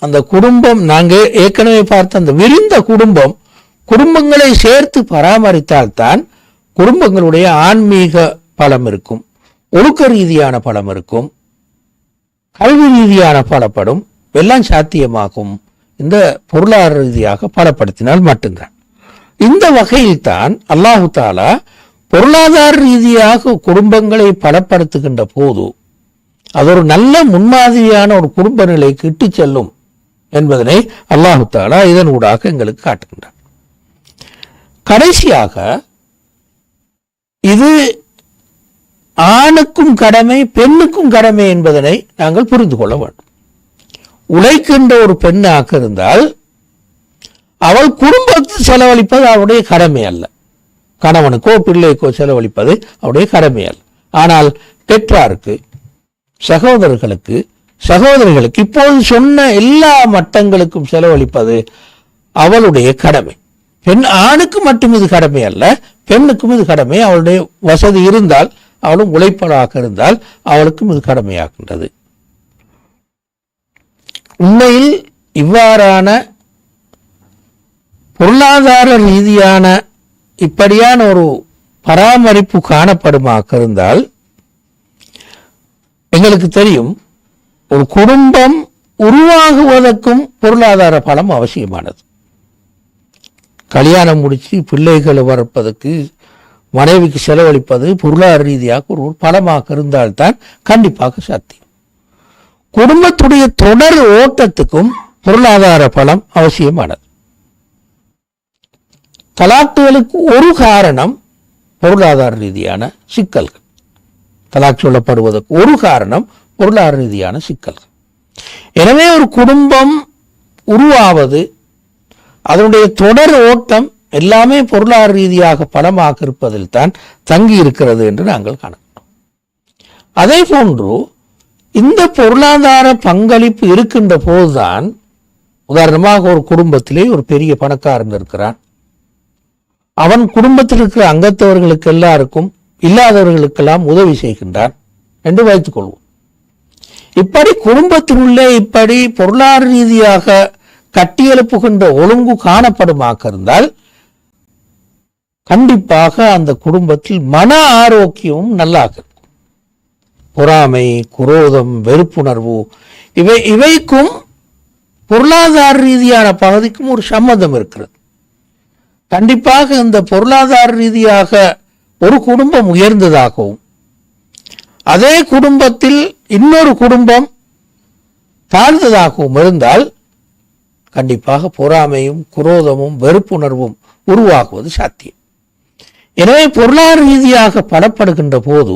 அந்த குடும்பம் நாங்கள் ஏற்கனவே பார்த்த அந்த விரிந்த குடும்பங்களை சேர்த்து பராமரித்தால்தான் குடும்பங்களுடைய ஆன்மீக பலம் இருக்கும், ஒழுக்க ரீதியான பலம் இருக்கும், கல்வி ரீதியான பலப்படும், எல்லாம் சாத்தியமாகும். இந்த பொருளாதார ரீதியாக பலப்படுத்தினால் மட்டும்தான். இந்த வகையில் தான் அல்லாஹு தாலா பொருளாதார ரீதியாக குடும்பங்களை பலப்படுத்துகின்ற போது அது ஒரு நல்ல முன்மாதிரியான ஒரு குடும்ப நிலைக்கு இட்டு செல்லும் என்பதனை அல்லாஹு தாலா இதன் ஊடாக எங்களுக்கு காட்டுகின்றார். கடைசியாக இது ஆணுக்கும் கடமை பெண்ணுக்கும் கடமை என்பதனை நாங்கள் புரிந்து கொள்ள வேண்டும். உழைக்கின்ற ஒரு பெண்ணாக இருந்தால் அவள் குடும்பத்தில் செலவழிப்பது அவருடைய கடமை அல்ல. கணவனுக்கோ பிள்ளைக்கோ செலவழிப்பது அவருடைய கடமையல்ல. ஆனால் பெற்றாருக்கு, சகோதரர்களுக்கு, சகோதரிகளுக்கு, இப்போது சொன்ன எல்லா மட்டங்களுக்கும் செலவழிப்பது அவளுடைய கடமை. ஆணுக்கு மட்டும் இது கடமை அல்ல, பெண்ணுக்கும் இது கடமை. அவளுடைய வசதி இருந்தால், அவளும் உழைப்பாளாக இருந்தால் அவளுக்கும் இது கடமையாகின்றது. உண்மையில் இவ்வாறான பொருளாதார ரீதியான இப்படியான ஒரு பராமரிப்பு காணப்படுமாக இருந்தால், எங்களுக்கு தெரியும் ஒரு குடும்பம் உருவாகுவதற்கும் பொருளாதார பலம் அவசியமானது. கல்யாணம் முடிச்சு பிள்ளைகளை வளர்ப்பதற்கு, மனைவிக்கு செலவழிப்பது பொருளாதார ரீதியாக ஒரு பலமாக இருந்தால்தான் கண்டிப்பாக சாத்தியம். குடும்பத்துடைய தொடர் ஓட்டத்துக்கும் பொருளாதார பலம் அவசியமானது. தலாக்குகளுக்கு ஒரு காரணம் பொருளாதார ரீதியான சிக்கல்கள். தலாக் சொல்லப்படுவதற்கு ஒரு காரணம் பொருளாதார ரீதியான சிக்கல்கள். எனவே ஒரு குடும்பம் உருவாவது, அதனுடைய தொடர் ஓட்டம் எல்லாமே பொருளாதார ரீதியாக பலமாக இருப்பதில் தான் தங்கி இருக்கிறது என்று நாங்கள் காணலாம். அதே போன்று இந்த பொருளாதார பங்களிப்பு இருக்கின்ற போதுதான், உதாரணமாக ஒரு குடும்பத்திலே ஒரு பெரிய பணக்காரன் இருக்கிறான், அவன் குடும்பத்தில் இருக்கிற அங்கத்தவர்களுக்கு எல்லாருக்கும் இல்லாதவர்களுக்கெல்லாம் உதவி செய்கின்றான் என்று வைத்துக் கொள்வோம். இப்படி குடும்பத்தினுள்ளே இப்படி பொருளாதார ரீதியாக கட்டியெழுப்புகின்ற ஒழுங்கு காணப்படுமாக இருந்தால் கண்டிப்பாக அந்த குடும்பத்தில் மன ஆரோக்கியமும் நல்லாக இருக்கும். பொறாமை, குரோதம், வெறுப்புணர்வு இவைக்கும் பொருளாதார ரீதியான பகுதிக்கும் ஒரு சம்மதம் இருக்கிறது. கண்டிப்பாக இந்த பொருளாதார ரீதியாக ஒரு குடும்பம் உயர்ந்ததாகவும், அதே குடும்பத்தில் இன்னொரு குடும்பம் தாழ்ந்ததாகவும் இருந்தால் கண்டிப்பாக பொறாமையும் குரோதமும் வெறுப்புணர்வும் உருவாகுவது சாத்தியம். எனவே பொருளாதார ரீதியாக பலப்படுகின்ற போது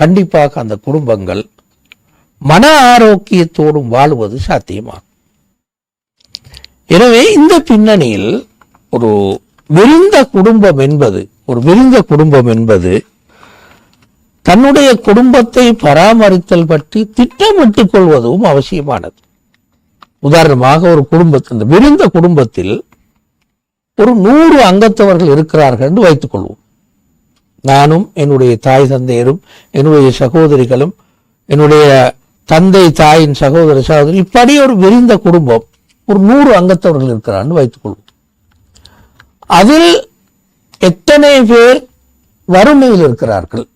கண்டிப்பாக அந்த குடும்பங்கள் மன ஆரோக்கியத்தோடும் வாழுவது சாத்தியமாகும். எனவே இந்த பின்னணியில் ஒரு விரிந்த குடும்பம் என்பது தன்னுடைய குடும்பத்தை பராமரித்தல் பற்றி திட்டமிட்டுக் கொள்வதும் அவசியமானது. உதாரணமாக ஒரு குடும்பத்தில், விரிந்த குடும்பத்தில் ஒரு 100 அங்கத்தவர்கள் இருக்கிறார்கள் என்று வைத்துக் கொள்வோம். நானும், என்னுடைய தாய் தந்தையரும், என்னுடைய சகோதரிகளும், என்னுடைய தந்தை தாயின் சகோதரி, இப்படி ஒரு விரிந்த குடும்பம், ஒரு 100 அங்கத்தவர்கள் இருக்கிறார்கள் வைத்துக் கொள்வோம். அதில் எத்தனை பேர் வறுமையில் இருக்கிறார்கள்,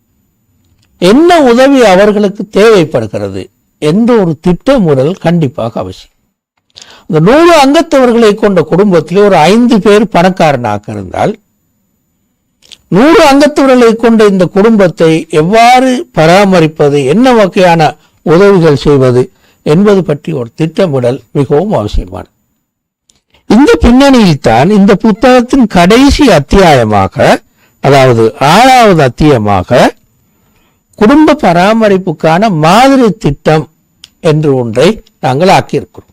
என்ன உதவி அவர்களுக்கு தேவைப்படுகிறது என்ற ஒரு திட்டமிடல் கண்டிப்பாக அவசியம். இந்த 100 அங்கத்தவர்களை கொண்ட குடும்பத்தில் ஒரு 5 பேர் பணக்காரனாக இருந்தால் 100 அங்கத்தவர்களை கொண்ட இந்த குடும்பத்தை எவ்வாறு பராமரிப்பது, என்ன வகையான உதவிகள் செய்வது என்பது பற்றி ஒரு திட்டமிடல் மிகவும் அவசியமானது. இந்த பின்னணியில் தான் இந்த புத்தகத்தின் கடைசி அத்தியாயமாக, அதாவது 6வது அத்தியாயமாக குடும்ப பராமரிப்புக்கான மாதிரி திட்டம் என்று ஒன்றை நாங்கள் ஆக்கியிருக்கிறோம்.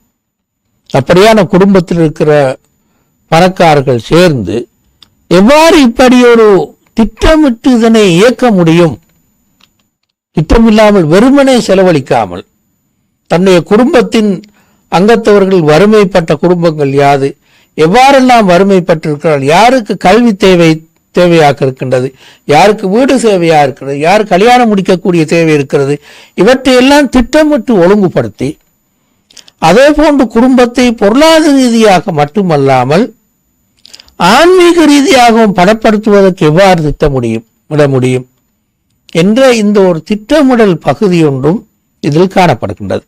அப்படியான குடும்பத்தில் இருக்கிற பணக்காரர்கள் சேர்ந்து எவ்வாறு இப்படி ஒரு திட்டமிட்டு இதனை இயக்க முடியும், திட்டமில்லாமல் வெறுமனே செலவழிக்காமல், தன்னுடைய குடும்பத்தின் அங்கத்தவர்கள் வறுமைப்பட்ட குடும்பங்கள் யாது, எவ்வாறெல்லாம் வறுமைப்பட்டிருக்கிறார்கள், யாருக்கு கல்வி தேவையாக இருக்கின்றது, யாருக்கு வீடு தேவையாக இருக்கிறது, யார் கல்யாணம் முடிக்கக்கூடிய தேவை இருக்கிறது, இவற்றையெல்லாம் திட்டமிட்டு ஒழுங்குபடுத்தி, அதே போன்று குடும்பத்தை பொருளாதார ரீதியாக மட்டுமல்லாமல் ஆன்மீக ரீதியாகவும் பலப்படுத்துவதற்கு எவ்வாறு திட்டமிட முடியும் என்ற இந்த ஒரு திட்டமிடல் பகுதி ஒன்றும் இதில் காணப்படுகின்றது.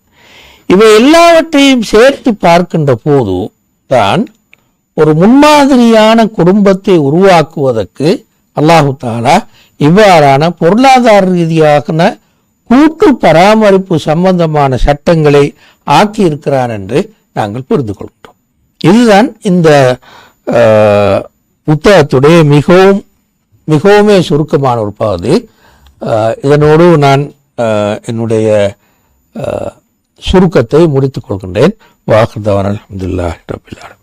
இவை எல்லாவற்றையும் சேர்த்து பார்க்கின்ற போது தான் ஒரு முன்மாதிரியான குடும்பத்தை உருவாக்குவதற்கு அல்லாஹு தஆலா இவ்வாறான பொருளாதார ரீதியான கூட்டு பராமரிப்பு சம்பந்தமான சட்டங்களை ஆக்கி இருக்கிறார் என்று நாங்கள் புரிந்து கொள்கிறோம். இதுதான் இந்த புத்தகத்துடைய மிகவுமே சுருக்கமான ஒரு பகுதி. இதனோடு நான் என்னுடைய சுருக்கத்தை முடித்துக் கொள்கின்றேன். வாஹிர் தஅவானா அல்ஹம்துலில்லாஹி ரப்பில் ஆலமீன்.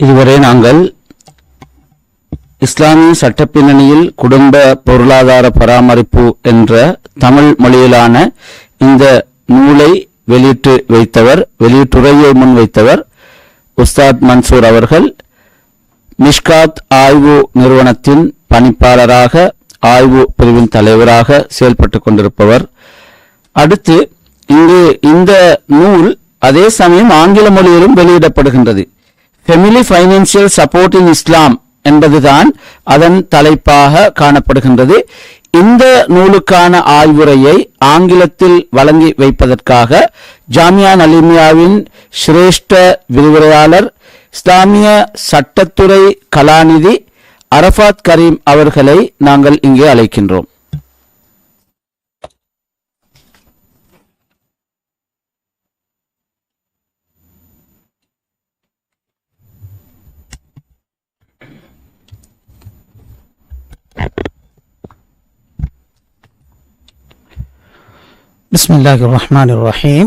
இதுவரை நாங்கள் இஸ்லாமிய சட்டப்பின்னணியில் குடும்ப பொருளாதார பராமரிப்பு என்ற தமிழ் மொழியிலான இந்த நூலை வெளியீட்டுரையை முன்வைத்தவர் உஸ்தாத் மன்சூர் அவர்கள். மிஷ்காத் ஆய்வு நிறுவனத்தின் பணிப்பாளராக, ஆய்வு பிரிவின் தலைவராக செயல்பட்டு கொண்டிருப்பவர். அடுத்து இங்கு இந்த நூல் அதே சமயம் ஆங்கில மொழியிலும் வெளியிடப்படுகின்றது. ஃபேமிலி ஃபைனான்சியல் சப்போர்ட் இன் இஸ்லாம் என்பதுதான் அதன் தலைப்பாக காணப்படுகின்றது. இந்த நூலுக்கான ஆய்வுரையை ஆங்கிலத்தில் வழங்கி வைப்பதற்காக ஜாமியா நலிமியாவின் சிரேஷ்ட விரிவுரையாளர், இஸ்லாமிய சட்டத்துறை கலாநிதி அரஃபாத் கரீம் அவர்களை நாங்கள் இங்கே அழைக்கின்றோம். بسم الله الرحمن الرحيم.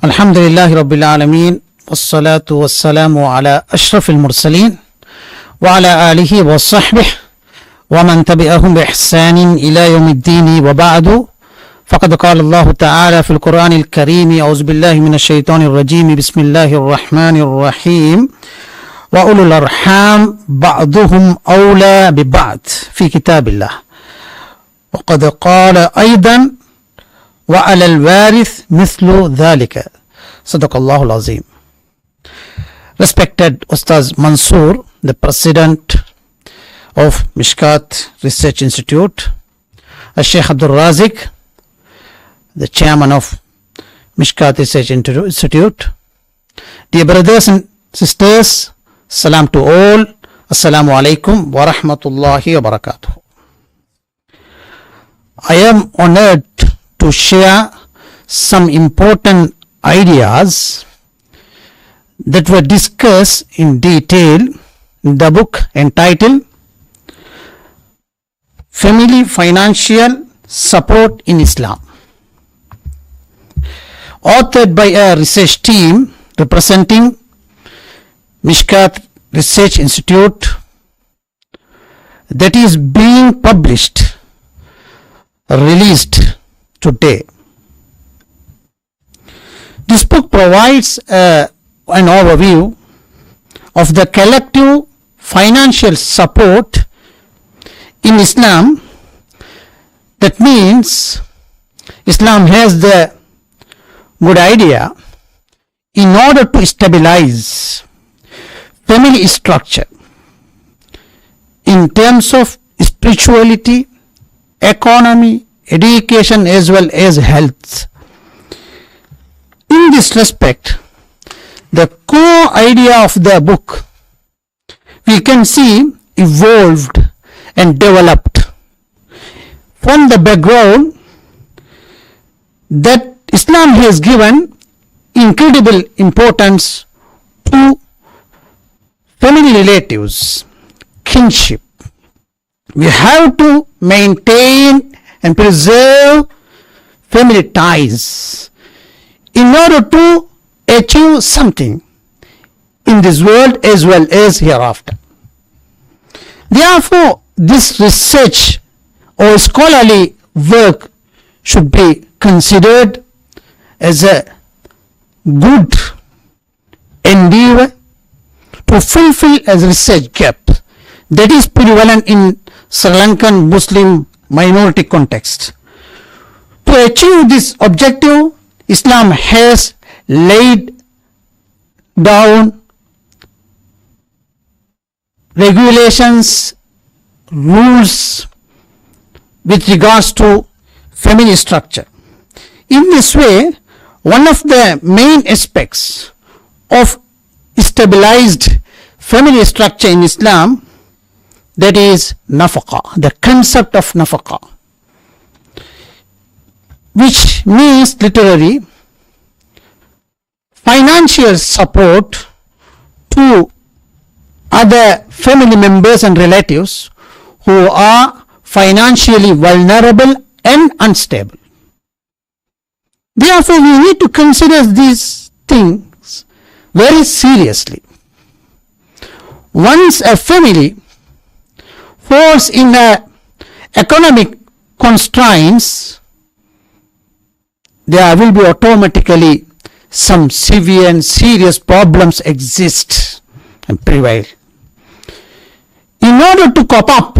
الحمد لله رب العالمين والصلاة والسلام على أشرف المرسلين وعلى آله وصحبه ومن تبعهم بإحسان إلى يوم الدين، وبعد، فقد قال الله تعالى في القرآن الكريم: أعوذ بالله من الشيطان الرجيم، بسم الله الرحمن الرحيم. وأولو الأرحام بعضهم أولى ببعض في كتاب الله. وقد قال أيضا: وعلى الوارث مثل ذلك. صدق الله العظيم. Respected Usthaz Mansoor, the President of Mishkath Research Institute, Sheikh Abdul Razik, the Chairman of Mishkath Research Institute, dear brothers and sisters, salam to all, assalamu alaikum wa rahmatullahi wa barakatuh. I am honored to share some important ideas that were discussed in detail in the book entitled Family Financial Support in Islam, authored by a research team representing Mishkath Research Institute, that is being released today. This book provides an overview of the collective financial support in Islam. That means Islam has the good idea in order to stabilize family structure in terms of spirituality, economy, education, as well as health. In this respect, the core idea of the book we can see evolved and developed from the background that Islam has given incredible importance to family relatives, kinship. We have to maintain and preserve family ties in order to achieve something in this world as well as hereafter. Therefore, this research or scholarly work should be considered as a good endeavor to fulfill a research gap that is prevalent in Sri Lankan Muslim minority context. To achieve this objective, Islam has laid down regulations, rules with regards to family structure. In this way, one of the main aspects of stabilized family structure in Islam, that is Nafa, the concept of Nafa, which means literally financial support to other family members and relatives who are financially vulnerable and unstable. Therefore, we need to consider these things very seriously. once a family falls in a economic constraints, there will be automatically some severe and serious problems exist and prevail. In order to cope up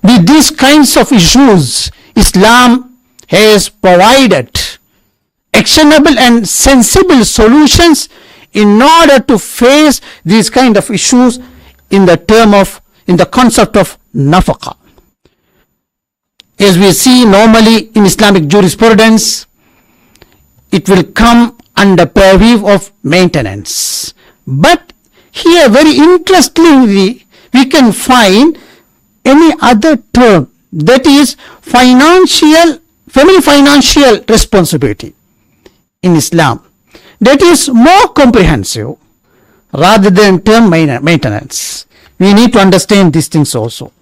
with these kinds of issues, Islam has provided actionable and sensible solutions in order to face these kind of issues in the concept of nafaqah. As we see normally in Islamic jurisprudence, it will come under purview of maintenance. But here very interestingly we can find any other term, that is family financial responsibility in Islam, that is more comprehensive rather than term maintenance. We need to understand these things also.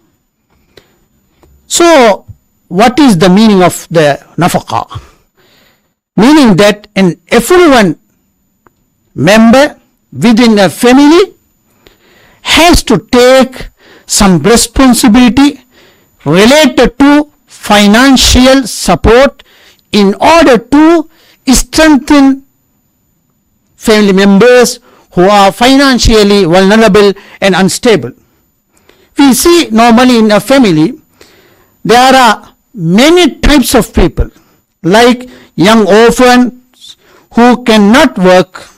So what is the meaning of the nafaqah? Meaning that an affluent member within a family has to take some responsibility related to financial support in order to strengthen family members who are financially vulnerable and unstable. We see normally in a family there are many types of people, like young orphans who cannot work,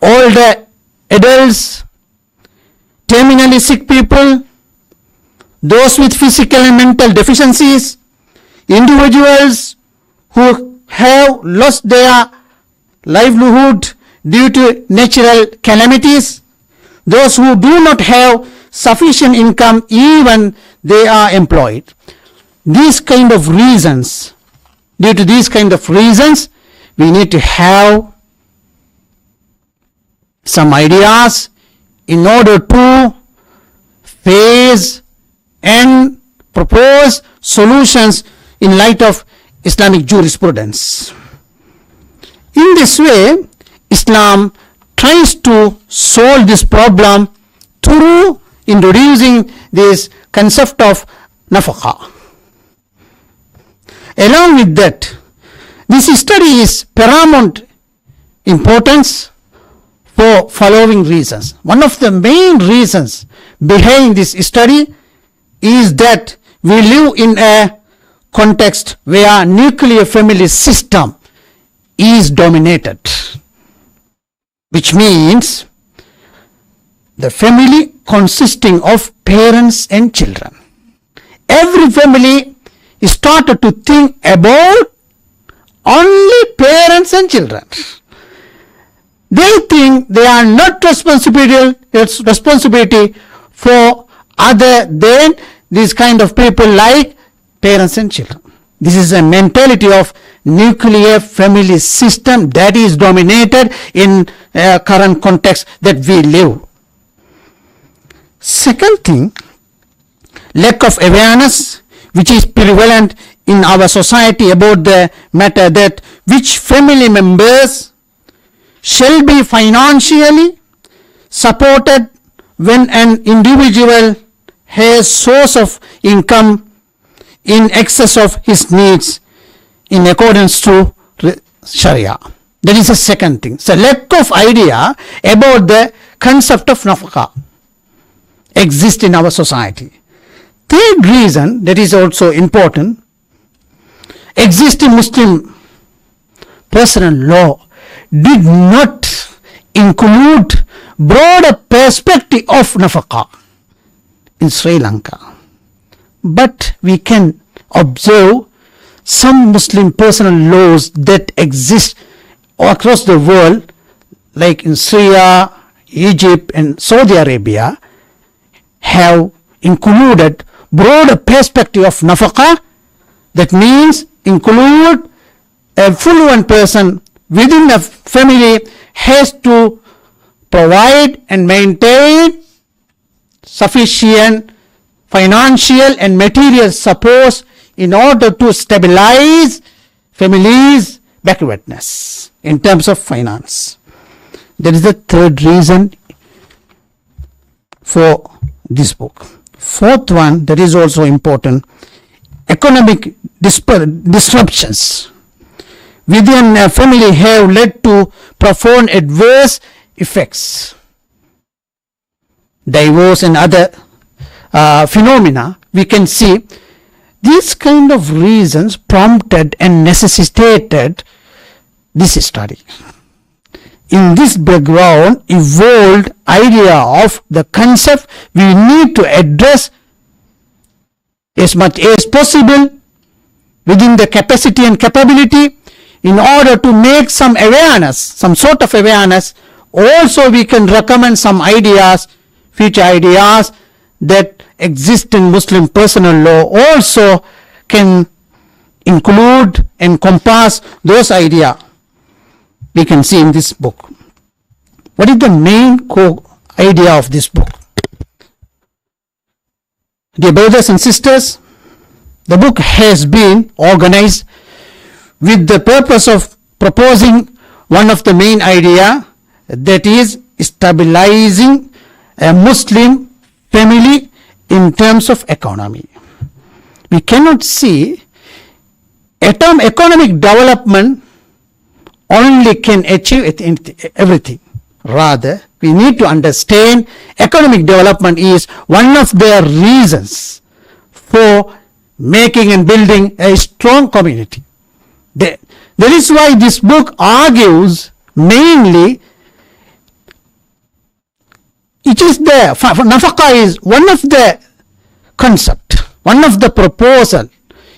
older adults, terminally sick people, those with physical and mental deficiencies, individuals who have lost their livelihood due to natural calamities, those who do not have sufficient income even they are employed. These kind of reasons, due to these kind of reasons, we need to have some ideas in order to face and propose solutions in light of Islamic jurisprudence. In this way, Islam tries to solve this problem through introducing this concept of nafaqah. Along with that, this study is paramount importance for following reasons. One of the main reasons behind this study is that we live in a context where nuclear family system is dominated, which means the family consisting of parents and children. Every family is started to think about only parents and children. They think they are not responsibility for other than these kind of people like parents and children. This is a mentality of nuclear family system that is dominated in current context that we live. Second thing, lack of awareness which is prevalent in our society about the matter that which family members shall be financially supported when an individual has source of income in excess of his needs in accordance to Sharia. That is the second thing. So lack of idea about the concept of nafaqah exists in our society. Third reason that is also important, existing Muslim personal law did not include broader perspective of nafaqah in Sri Lanka. But we can observe some Muslim personal laws that exist across the world, like in Syria, Egypt and Saudi Arabia, have included broader perspective of nafaqah. That means include a fluent person within the family has to provide and maintain sufficient financial and material support in order to stabilize families' backwardness in terms of finance. That is the third reason for this book. Fourth one, that is also important, economic disruptions within a family have led to profound adverse effects. Divorce and other phenomena, we can see these kind of reasons prompted and necessitated this study. In this background evolved idea of the concept we need to address as much as possible within the capacity and capability in order to make some awareness, some sort of awareness. Also we can recommend some ideas, future ideas that exist in Muslim personal law also can include, encompass those ideas we can see in this book. What is the main core idea of this book? Dear brothers and sisters, the book has been organized with the purpose of proposing one of the main idea, that is stabilizing a Muslim family in terms of economy. We cannot see economic development only can achieve everything. Rather, we need to understand economic development is one of the reasons for making and building a strong community. That is why this book argues mainly, it is the Nafa is one of the concept, one of the proposal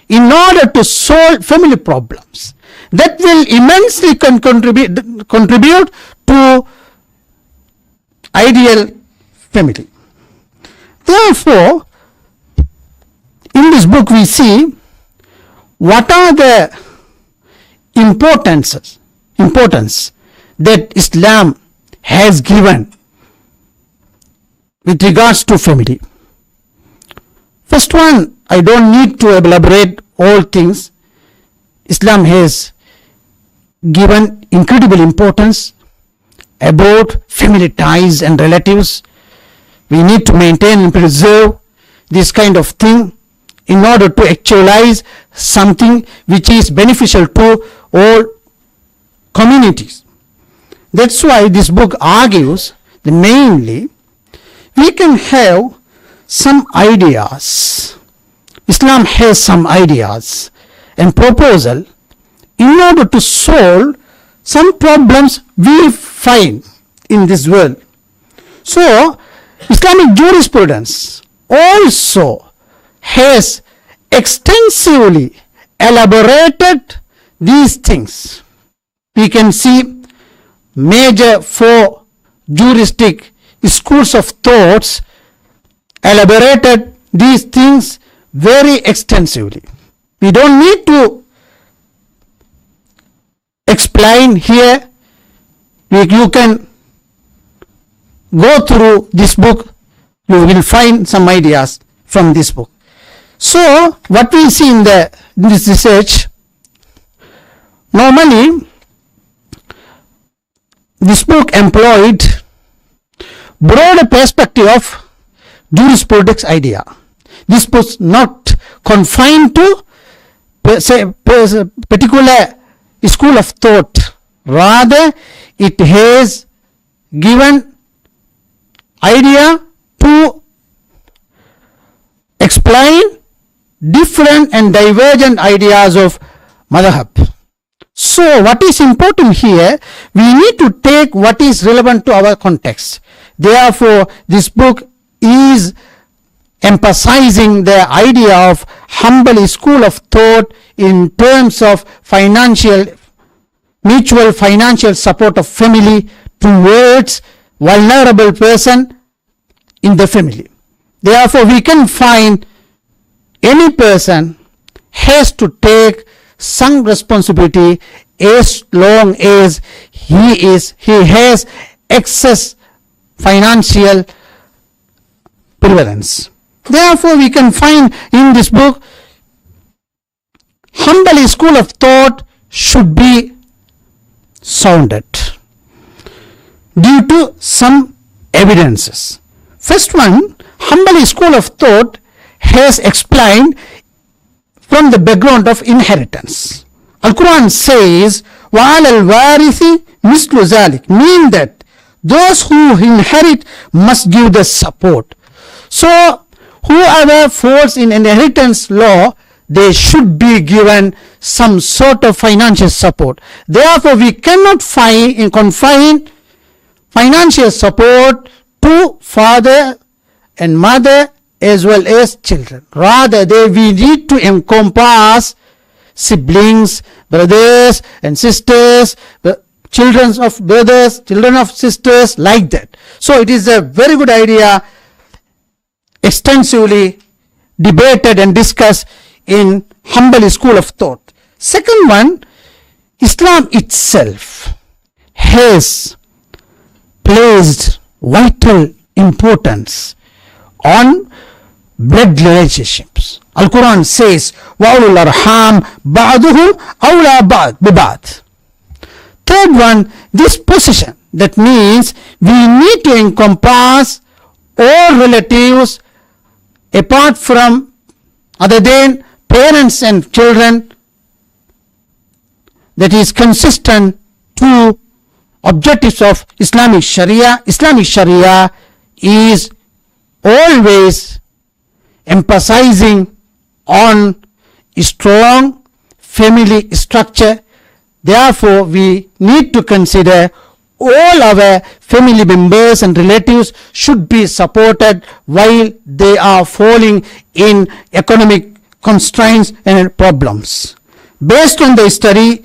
in order to solve family problems that will immensely contribute to ideal family. Therefore, in this book we see what are the importance that Islam has given with regards to family. First one, I don't need to elaborate all things. Islam has given incredible importance about family ties and relatives. We need to maintain and preserve this kind of thing in order to actualize something which is beneficial to all communities. That's why this book argues that mainly we can have some ideas. Islam has some ideas and proposal in order to solve some problems we find in this world. So, Islamic jurisprudence also has extensively elaborated these things. We can see major 4 juristic schools of thoughts elaborated these things very extensively. We don't need to explain here. You can go through this book. You will find some ideas from this book. So, what we see in this research, normally this book employed broader perspective of jurisprudence idea. This was not confined to particular school of thought. Rather, it has given idea to explain different and divergent ideas of madhab. So, what is important here, we need to take what is relevant to our context. Therefore, this book is emphasizing the idea of humble school of thought in terms of mutual financial support of family towards vulnerable person in the family. Therefore, we can find any person has to take some responsibility as long as he has excess financial prevalence. Therefore, we can find in this book, humble school of thought should be sounded due to some evidences. First one, Hanbali school of thought has explained from the background of inheritance. Al-Quran says, وَعَلَى الْوَارِثِ مِثْلُ ذَلِكَ, mean that those who inherit must give the support. So, whoever falls in inheritance law, they should be given some sort of financial support. Therefore, we cannot confine financial support to father and mother as well as children. Rather, we need to encompass siblings, brothers and sisters, children of brothers, children of sisters, like that. So it is a very good idea, extensively debated and discussed in Hanbali school of thought. Second one, Islam itself has placed vital importance on blood relationships. Al-Quran says, وَأُولُو الْأَرْحَامِ بَعْضُهُمْ أَوْلَى بِبَعْضٍ. Third one, this position. That means we need to encompass all relatives apart from, other than parents and children, that is consistent to objectives of Islamic Sharia. Islamic Sharia is always emphasizing on a strong family structure. Therefore, we need to consider all our family members and relatives should be supported while they are falling in economic constraints and problems. Based on the history,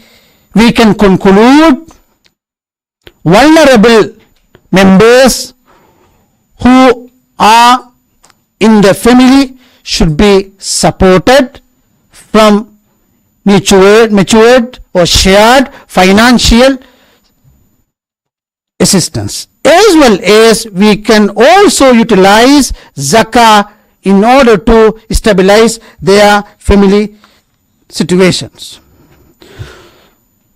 we can conclude vulnerable members who are in the family should be supported from matured or shared financial assistance, as well as we can also utilize zakah in order to stabilize their family situations.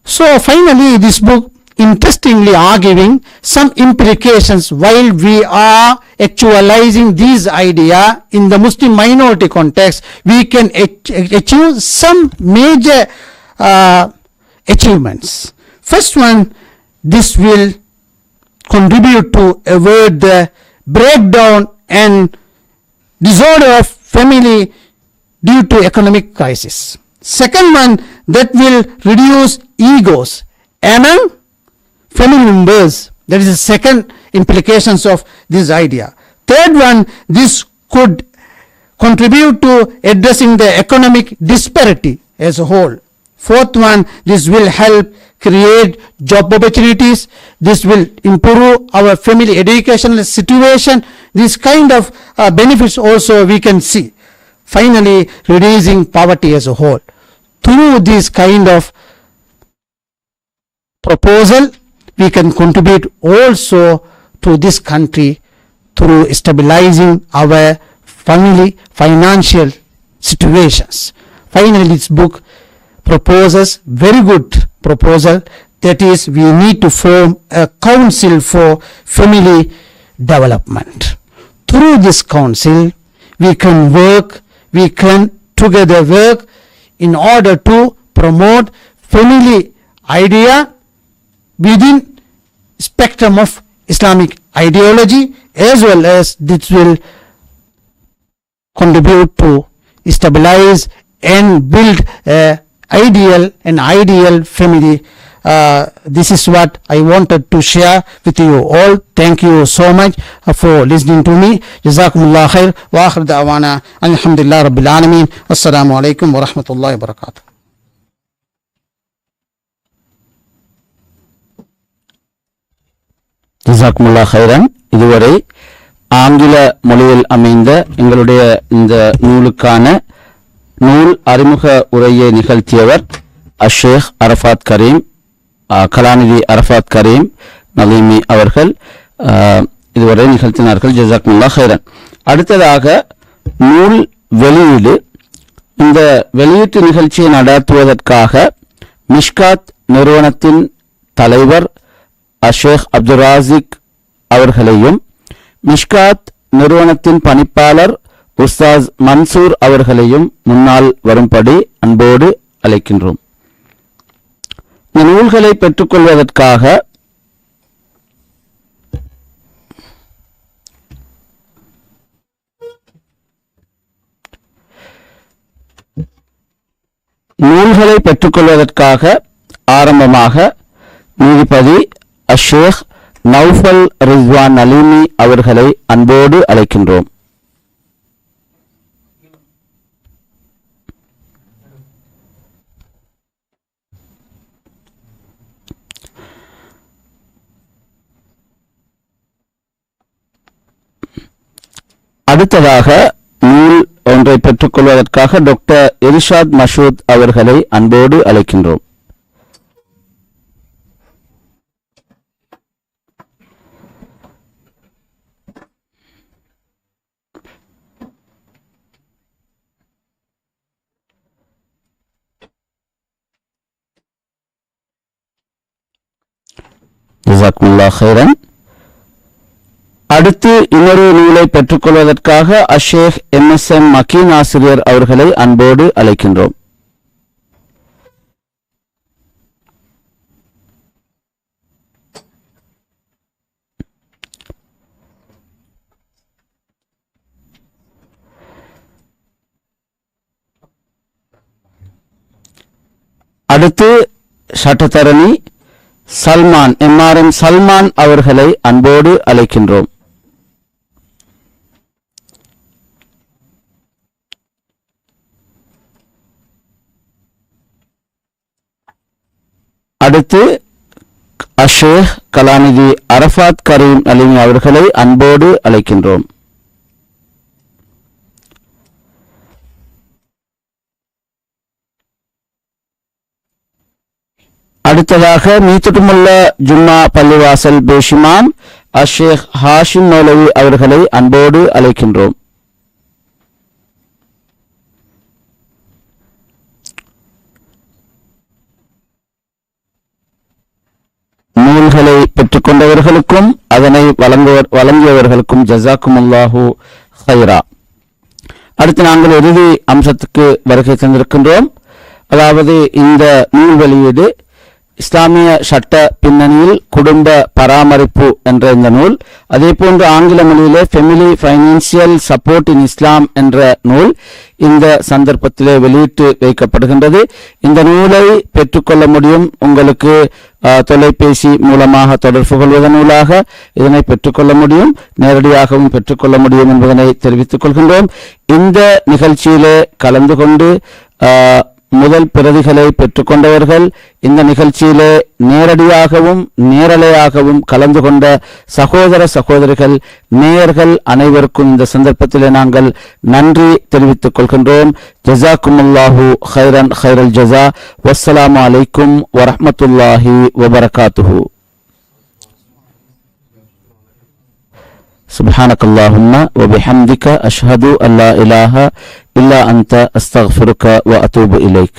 So finally, this book interestingly arguing some implications while we are actualizing these idea in the Muslim minority context. We can achieve some major achievements. First one, this will contribute to avoid the breakdown and disorder of family due to economic crisis. Second one, that will reduce egos among family members. That is the second implications of this idea. Third one, this could contribute to addressing the economic disparity as a whole. Fourth one, this will help create job opportunities. This will improve our family educational situation. This kind of benefits also we can see. Finally, reducing poverty as a whole. Through this kind of proposal, we can contribute also to this country through stabilizing our family financial situations. Finally, this book proposes very good proposal, that is, we need to form a council for family development. Through this council, we can together work in order to promote family idea within spectrum of Islamic ideology, as well as this will contribute to stabilize and build a ideal family. This is what I wanted to share with you all. Thank you so much for listening to me. Jazakumullah khair wa akhir da'wana alhamdulillah rabbil alamin. Wassalamu alaikum wa rahmatullahi wa barakatuh. ஜஸாக்குமுல்லாஹ் ஹைரன். இதுவரை ஆங்கில மொழியில் அமைந்த எங்களுடைய இந்த நூலுக்கான நூல் அறிமுக உரையை நிகழ்த்தியவர் அஷேக் அரஃபாத் கரீம், கலாநிதி அரஃபாத் கரீம் நலீமி அவர்கள் இதுவரை நிகழ்த்தினார்கள். ஜஸாக்குமுல்லாஹ் ஹைரன். அடுத்ததாக நூல் வெளியீடு. இந்த வெளியீட்டு நிகழ்ச்சியை நடத்துவதற்காக மிஷ்காத் நிறுவனத்தின் தலைவர் அஷேக் அப்துல் ராசிக் அவர்களையும், மிஷ்காத் நிறுவனத்தின் பணிப்பாளர் உஸ்தாஸ் மன்சூர் அவர்களையும் முன்னால் வரும்படி அன்போடு அழைக்கின்றோம். இந்த நூல்களை பெற்றுக்கொள்வதற்காக ஆரம்பமாக நீதிபதி அஷேக் நௌஃபல் ரிஸ்வான் அலிமி அவர்களை அன்போடு அழைக்கின்றோம். அடுத்ததாக நூல் ஒன்றை பெற்றுக்கொள்வதற்காக டாக்டர் இர்ஷாத் மஷூத் அவர்களை அன்போடு அழைக்கின்றோம். ஜஸாக்குமுல்லாஹ் ஹைரன். அடுத்து இன்னொரு நூலை பெற்றுக்கொள்வதற்காக அஷேக் MSM மக்கீன் ஆசிரியர் அவர்களை அன்போடு அழைக்கின்றோம். அடுத்து சட்டத்தரணி சல்மான் MRM சல்மான் அவர்களை அன்போடு அழைக்கின்றோம். அடுத்து அஷேக் கலாநிதி அரஃபாத் கரீம் அலிமி அவர்களை அன்போடு அழைக்கின்றோம். அடுத்ததாக மீத்துட்டுமுல்ல ஜும்மா பள்ளிவாசல் பேஷிமாம் அஷேக் ஹாஷிம் மௌலவி அவர்களை அன்போடு அழைக்கின்றோம். நூல்களை பெற்றுக்கொண்டவர்களுக்கும் அதனை வழங்கியவர்களுக்கும் ஜஸாக்குமுல்லாஹு ஹைரா. அடுத்து நாங்கள் இறுதி அம்சத்துக்கு வருகை தந்திருக்கின்றோம். அதாவது இந்த நூல் வெளியீடு இஸ்லாமிய சட்ட பின்னணியில் குடும்ப பராமரிப்பு என்ற இந்த நூல், அதே போன்று ஆங்கில மொழியிலே ஃபெமிலி ஃபைனான்சியல் சப்போர்ட் இன் இஸ்லாம் என்ற நூல் இந்த சந்தர்ப்பத்திலே வெளியிட்டு வைக்கப்படுகின்றது. இந்த நூலை பெற்றுக்கொள்ள முடியும். உங்களுக்கு தொலைபேசி மூலமாக தொடர்பு கொள்வதன் மூலமாக இதனை பெற்றுக்கொள்ள முடியும், நேரடியாகவும் பெற்றுக்கொள்ள முடியும் என்பதனை தெரிவித்துக் கொள்கின்றோம். இந்த நிகழ்ச்சியிலே கலந்து கொண்டு முதல் பிரதிகளை பெற்றுக்கொண்டவர்கள், இந்த நிகழ்ச்சியிலே நேரடியாகவும் நேரலையாகவும் கலந்து கொண்ட சகோதர சகோதரிகள், நேயர்கள் அனைவருக்கும் இந்த சந்தர்ப்பத்திலே நாங்கள் நன்றி தெரிவித்துக் கொள்கின்றோம். ஜஸாக்குமுல்லாஹு ஹைரன் ஹைரல் ஜஸா. வஸ்ஸலாமு அலைக்கும் வரஹ்மத்துல்லாஹி வபரகாத்துஹு. سبحانك اللهم وبحمدك أشهد أن لا إله إلا أنت أستغفرك وأتوب إليك.